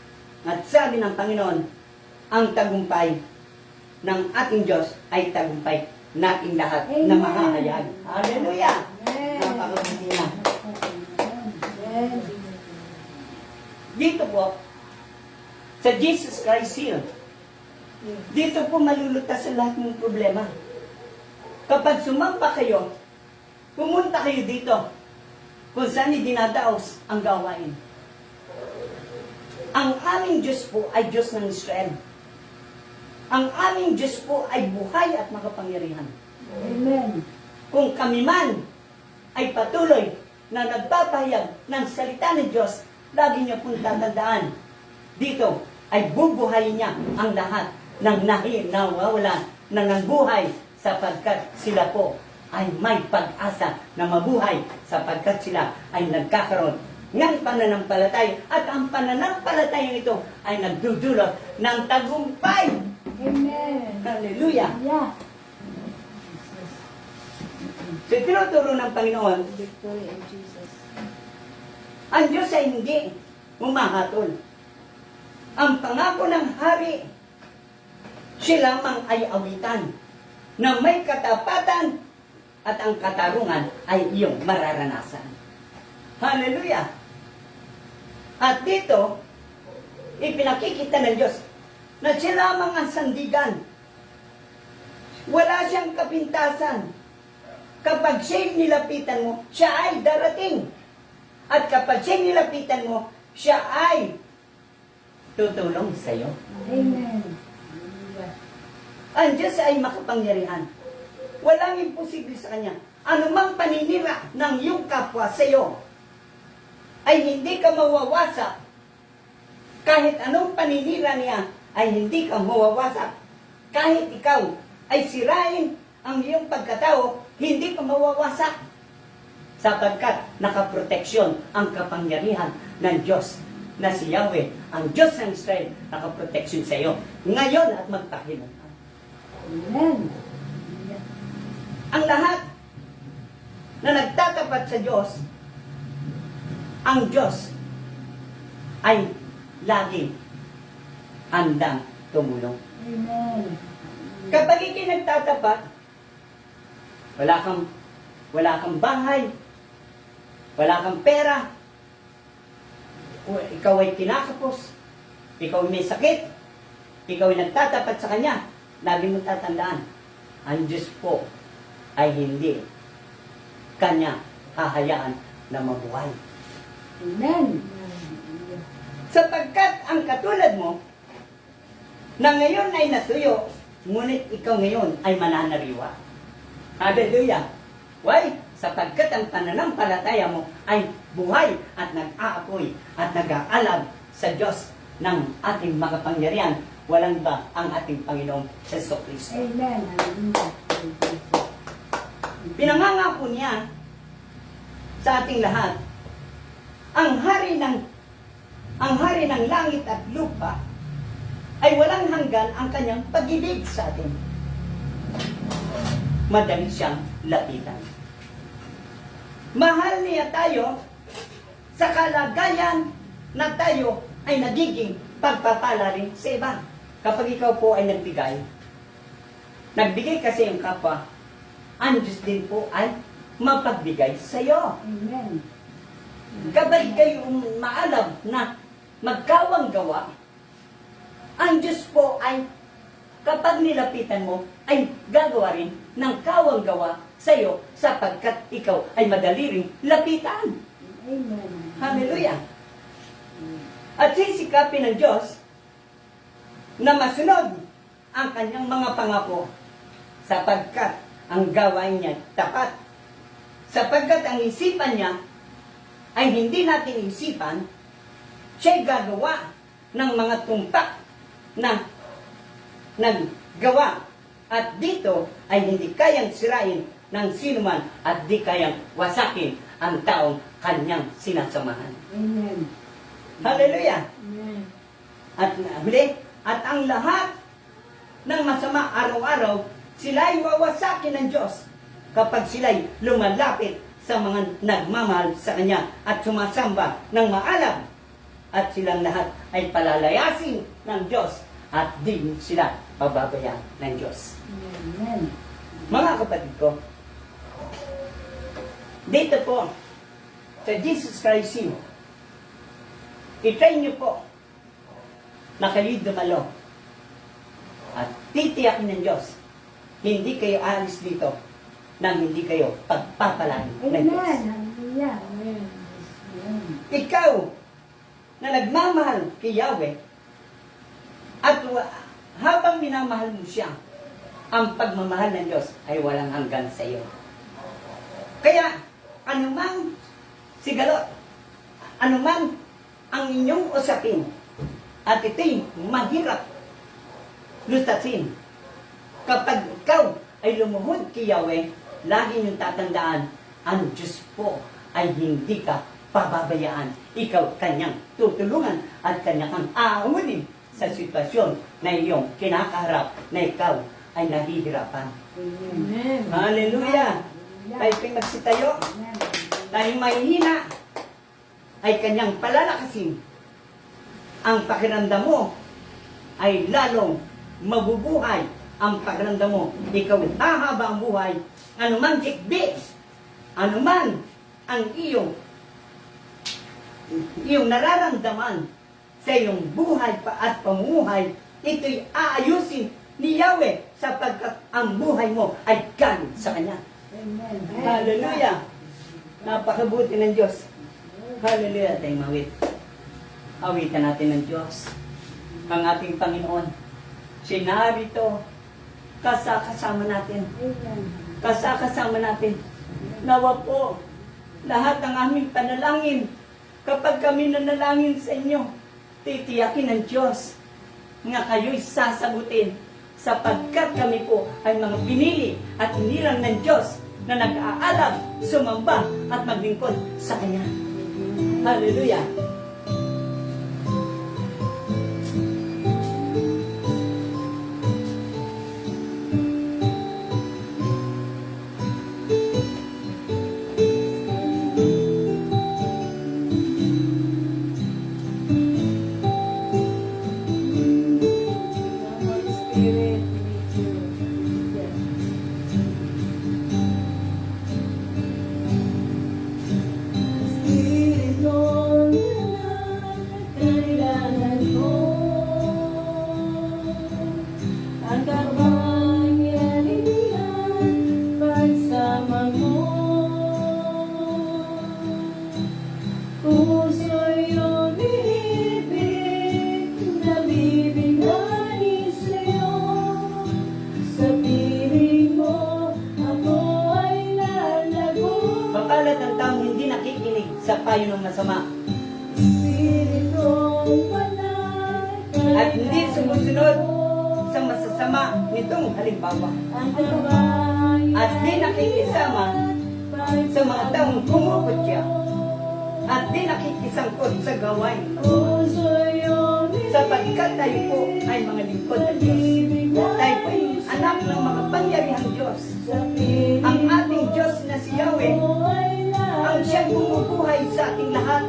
At sabi ng Panginoon, ang tagumpay ng ating Diyos ay tagumpay nating lahat na Amen. mahahayag. Hallelujah! Amen. Napakabuti na. Amen. Dito po, sa Jesus Christ Seal, dito po malulutas sa lahat ng problema. Kapag sumamba kayo, pumunta kayo dito kung saan dinadaos ang gawain. Ang aming Diyos po ay Diyos ng Israel. Ang aming Diyos po ay buhay at makapangyarihan. Amen. Kung kami man ay patuloy na nagpapahayag ng salita ng Diyos, lagi niyo pong tatandaan, dito ay bubuhayin niya ang lahat ng nawawalan na ng buhay sapagkat sila po ay may pag-asa na mabuhay sapagkat sila ay nagkakaroon ng pananampalataya at ang pananampalataya ito ay nagdudulot ng tagumpay. Amen. Hallelujah! Yeah. So tinuturo ng Panginoon, Victory in Jesus. ang Diyos ay hindi humahatol. Ang pangako ng hari, siya lamang ay awitan na may katapatan at ang katarungan ay iyong mararanasan. Hallelujah! At dito, ipinakikita ng Diyos na siya lamang ang sandigan. Wala siyang kapintasan. Kapag siya'y nilapitan mo, siya ay darating. At kapag siya'y nilapitan mo, siya ay tutulong sa iyo. Amen. Ang Diyos ay makapangyarihan. Walang imposible sa Kanya. Anumang paninira ng iyong kapwa sa iyo, ay hindi ka mawawasak. Kahit anong paninira niya, ay hindi ka mawawasak. Kahit ikaw ay sirain ang iyong pagkatao, hindi ka mawawasak. Sapagkat nakaproteksyon ang kapangyarihan ng Diyos na si Yahweh, ang Diyos ng Israel, nakaproteksyon sa iyo. Ngayon at magpakilangan. Amen. Ang lahat na nagtatapat sa Diyos, ang Diyos ay laging handang tumulong. Amen. Kapag ikay nagtatapat, wala kang bahay, wala kang pera, o ikaw ay kinakapos, ikaw ay may sakit, ikaw ay nagtatapat sa Kanya, lagi mong tatandaan, ang Diyos po ay hindi Kanya hahayaan na mabuhay. Amen. Sapagkat ang katulad mo, na ngayon ay natuyo, ngunit ikaw ngayon ay mananariwa. Hallelujah! Why? Sapagkat ang pananampalataya mo ay buhay at nag-aapoy at nag-aalab sa Diyos ng ating makapangyarihan. Walang ba ang ating Panginoong Jesucristo? Amen. Pinangangako niya sa ating lahat, ang hari ng langit at lupa ay walang hanggan ang kanyang pag-ibig sa atin. Madali siyang lapitan. Mahal niya tayo sa kalagayan na tayo ay nagiging pagpapala rin sa iba. Kapag ikaw po ay nagbigay kasi yung kapwa, ang Diyos din po ay mapagbigay sa iyo. Amen. Kapag kayo maalam na magkawang gawa, ang Diyos po ay kapag nilapitan mo, ay gagawa rin ng kawang gawa sa iyo sapagkat ikaw ay madali ring lapitan. Amen. Hallelujah! At sisikapin ng Diyos na masunod ang kanyang mga pangako sapagkat ang gawain niya tapat. Sapagkat ang isipan niya ay hindi natin isipan, siya'y gagawa ng mga tumpak na naggawa. At dito ay hindi kayang sirain ng sinuman at di kayang wasakin ang taong kanyang sinasamahan. Amen. Hallelujah! Amen. At huli, at ang lahat ng masama araw-araw, sila'y wawasakin ng Diyos kapag sila'y lumalapit sa mga nagmamahal sa Kanya at sumasamba ng maalam. At silang lahat ay palalayasin ng Diyos at di sila pababayaan ng Diyos. Amen. Mga kapatid ko, dito po sa Jesus Christ you, itry niyo po na kayo'y dumalo at titiyakin ng Diyos, hindi kayo alis dito nang hindi kayo pagpapalain ng Amen. Diyos. Hallelujah. Amen. Amen. Ikaw na nagmamahal kay Yahweh at habang minamahal mo siya, ang pagmamahal ng Diyos ay walang hanggan sa iyo. Kaya, anumang sigalot, anuman ang inyong usapin, at ito'y mahirap lutasin. Kapag ikaw ay lumuhod kay Yahweh, lagi niyong tatandaan, ang Diyos po ay hindi ka pababayaan. Ikaw kanyang tutulungan at kanyang aamunin sa sitwasyon na iyong kinakaharap na ikaw ay nahihirapan. Amen. Hallelujah! Tayo po'y magsitayo, Amen. tayo mahihina, ay kanyang palalakasin. Ang pakiramdam mo ay lalong mabubuhay. Ang pakiramdam mo, ikaw ay hahaba ang buhay. Anuman ikbi, anuman ang iyong nararamdaman sa iyong buhay at pamumuhay, ito'y aayusin ni Yahweh sapagkat ang buhay mo ay galing sa Kanya. Amen. Hallelujah! Napakabuti ng Diyos. Hallelujah! Tayong mawit. Awitan natin ng Diyos. Ang ating Panginoon. Siya narito. Kasama natin. Amen. Kasama natin. Nawa po, lahat ng aming panalangin, kapag kami nanalangin sa inyo, titiyakin ng Diyos nga kayo'y sasagutin sapagkat kami po ay mga pinili at hinirang ng Diyos na nag-aalab, sumamba at maglingkod sa Kanya. Hallelujah! tayo ng masama. At hindi sumusunod sa masasama nitong halimbawa. At di nakikisama sa mga taong kumukutya. At di nakikisangkot sa gawain. Sapagkat tayo po ay mga lingkod ng Diyos. Tayo po ay anak ng mga pangyarihang Diyos. Ang ating Diyos na si Yahweh, ang siyang bumubuhay sa ating lahat.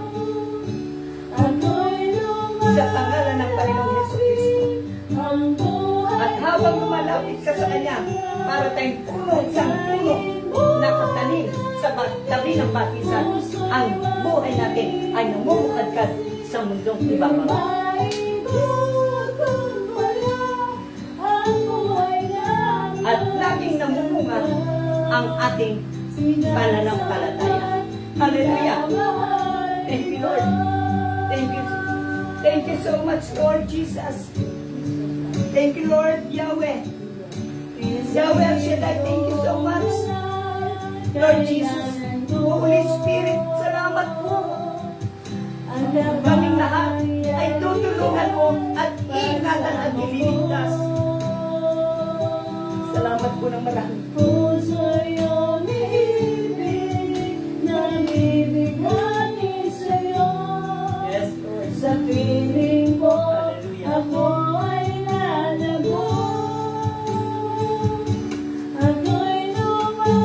Sa pangalan ng Panginoong Hesus Kristo. At habang lumalapit ka sa Kanya, para tayong puno, isang puno na katanim sa tabi ng batisan, ang buhay natin ay namumukadkad sa mundong ibababa. At laging namumunga ang ating pananampalataya. Hallelujah! Thank you, Lord. Thank you. Thank you so much, Lord Jesus. Thank you, Lord Yahweh. Yahweh El Shaddai, thank you so much. Lord Jesus, Holy Spirit, salamat po. Kaming lahat ay tutulungan mo at iingatan at ililigtas. Salamat po ng marami. Yes, Lord. Sa piling ko, Hallelujah. ako ay lalago. Ako'y lumalapit,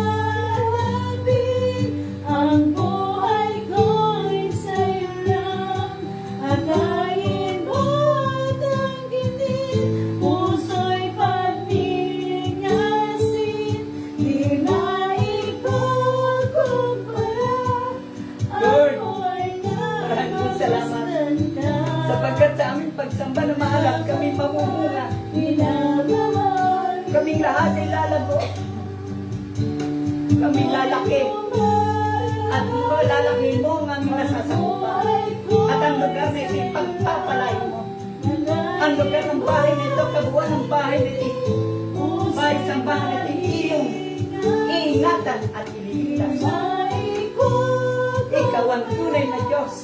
ang buhay ko'y sa'yo lang. Akayin mo at angkinin, puso'y pagningasin. Di maikukumpara, Lord, ako'y maraming salamat. nagpasanda. Sapagkat sa aming pagsamba na maharap, kami mamumunga. Minamahal Kaming lahat ay lalago. Kaming lalaki. At malalaki mo ang aming nasasakupan. At ang lugar na ito'y pagpapalay mo. Ang lugar ng bahay nito, kabuuan ng bahay nito. Bahay sa bahay nito, iyong iingatan at ililigtas. Ikaw ang tunay na Diyos.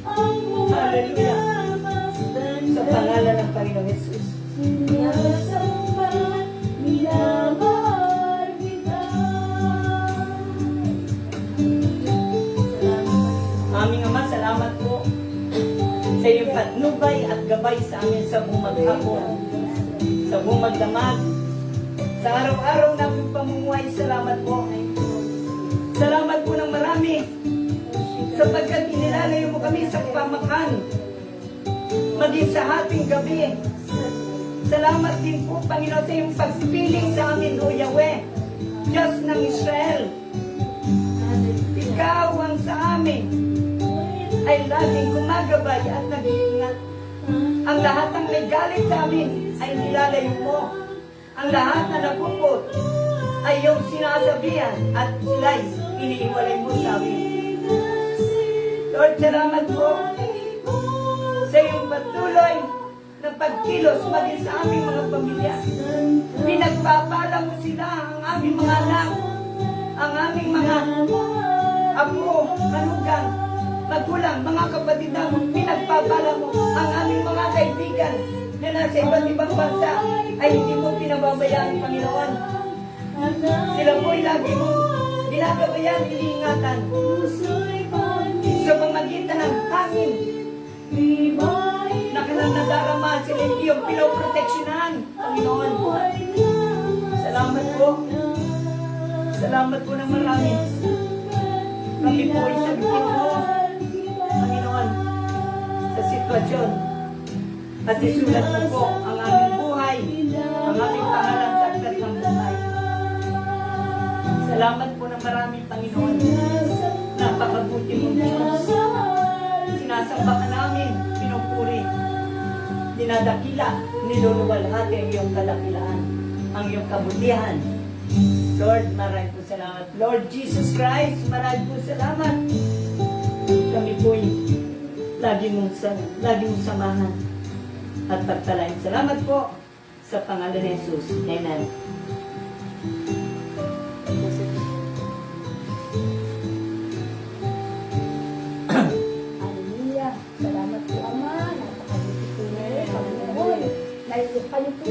Hallelujah. Sa pangalan ng Panginoong Hesus. Aming Ama, salamat po sa iyong patnubay at gabay sa amin sa bumaghapon, sa bumagdamag, sa araw-araw naming pamumuhay. Salamat po. Salamat po ng marami sapagkat inilalayo mo kami sa pamakan, maging sa hating gabi. Salamat din po, Panginoon, sa iyong pagpiling sa amin, O Yahweh, Diyos ng Israel. Ikaw ang sa amin ay laging gumagabay at nag-iingat. Ang lahat ng may galit sa amin ay nilalayo mo. Ang lahat na napupot ay iyong sinasabihan at sila'y iniiwalay mo sa amin. Lord, salamat po sa iyong patuloy na pagkilos maging sa aming mga pamilya. Pinagpapala mo sila, ang aming mga anak, ang aming mga apo, manugang, magulang, mga kapatid namin. Pinagpapala mo ang aming mga kaibigan na nasa iba't ibang bansa ay hindi mo pinababayaan, Panginoon. Sila po ay lagi mo ginagabayan, iniingatan sa pamagitan ng hangin na kanilang nadarama, sila hindi yung pinoproteksyonan, Panginoon. Salamat po. Salamat po ng marami. Kami po ay sabihin mo, Panginoon, sa sitwasyon. At isulat mo po ang aming buhay, ang aming pangalan sa aklat ng buhay. Salamat po ng marami, Panginoon. Napakabuti mong Diyos. Sinasamba ka namin, pinupuri, dinadakila, niluluwalhati ang iyong kadakilaan, ang iyong kabutihan. Lord, maraming po salamat. Lord Jesus Christ, maraming po salamat. Kami po'y lagi mong samahan at pagpalain. Salamat po sa pangalan ni Jesus. Amen.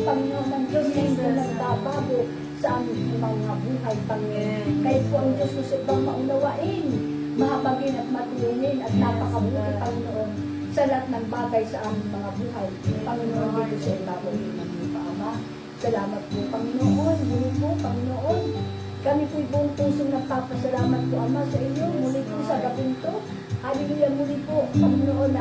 Panginoon ng Diyos na hindi nagbabago sa aming mga buhay, Panginoon. Kahit po ang Diyos gusto bang maunawain, mahabagin at matulungin at napakabuti, Panginoon, sa lahat ng bagay sa aming mga buhay. Panginoon, dito sa ibabaw ng lupa, Ama. Salamat po, Panginoon. Muli po, Panginoon. Kami po'y buong pusong nagpapasalamat po, Ama, sa inyo. Muli po sa gabing to. Hallelujah, muli po, Panginoon,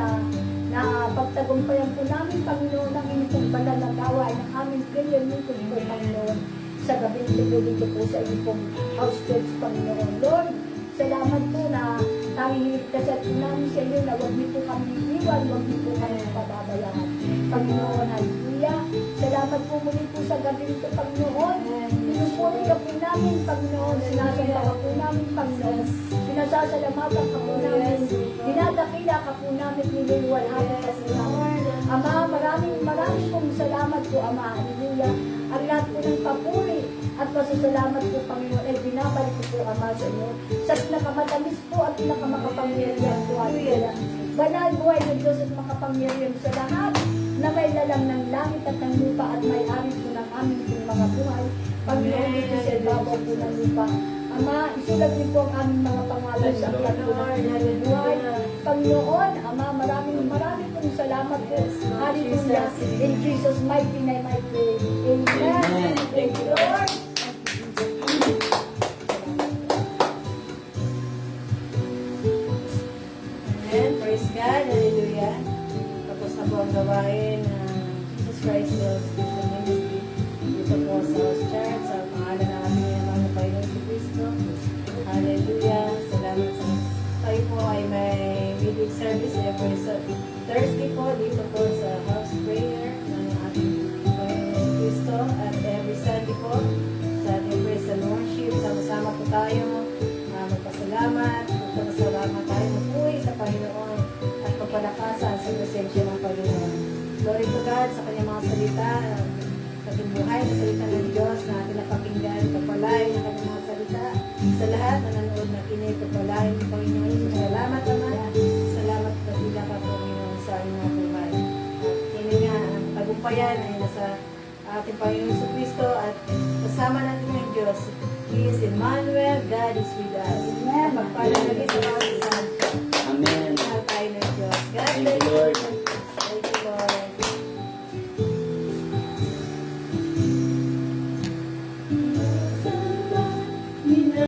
na pagtagumpayan po namin, Panginoon, ang inyong pong banal na gawain ng aming prayer meeting po, Panginoon, sa gabing ito dito po sa inyong pong house church, Panginoon. Lord, salamat po na nangihilig kasi at namin sa inyo na huwag niyo po kami iwan, huwag niyo po kami pababayaan. Panginoon, hallelujah. Salamat po muli po sa gabing ito, Panginoon. Pinupuri ka po namin, Panginoon. Sinasamba ka po namin, Panginoon. Pinasasalamatan ka po namin. Dinadakila ka po namin, niliwalhati ka po namin. Ama, maraming pong salamat po, Ama. Hallelujah. Ang lahat po ng papuri at pasasalamat po, Panginoon, ay binabalik ko po, Ama, sa inyo. Sa pinakamatamis po at pinakamakapangyarihan po, hallelujah. Banal buhay ng Diyos at makapangyarihan sa lahat na may lalang ng langit at ng lupa at may ari po ng aming pong mga buhay. Panginoon, dito sa ibabaw po ng lupa. Ama, isulat niyo po ang aming mga pangalan sa aklat po ng inyong buhay. Panginoon, Ama, maraming pong salamat po. Hallelujah. In Jesus' mighty name I pray. Amen. Thank you, Lord. Amen. Praise God. Hallelujah. Tapos na po ang gawain ng Jesus Christ Loves Christian Ministry dito po sa House Church sa pangalan ng aming naman na Panginoon si Cristo. Hallelujah. Salamat sa tayo po ay may midweek service every Thursday po dito po sa house prayer ng ating Panginoon si Cristo at every Sunday po sa ating praise and worship. Sama-sama po tayo magpasalamat, magpasalamat tayo mapuwi sa Panginoon at papalakasan sa presensya ng Panginoon. Glory to God sa kanyang mga salita, sa ating buhay na salita ng Diyos na ating napakinggan, kapalain ng kanyang mga salita sa lahat na nanood na kinig, kapalain ng Panginoon. Salamat naman, salamat na tila ka Panginoon sa aming mga buhay. At kini nga, ang tagumpayan ay nasa ating Panginoon sa Kristo at kasama natin ng Diyos. He is Emmanuel, God is with us. Amen. Magpala na rin sa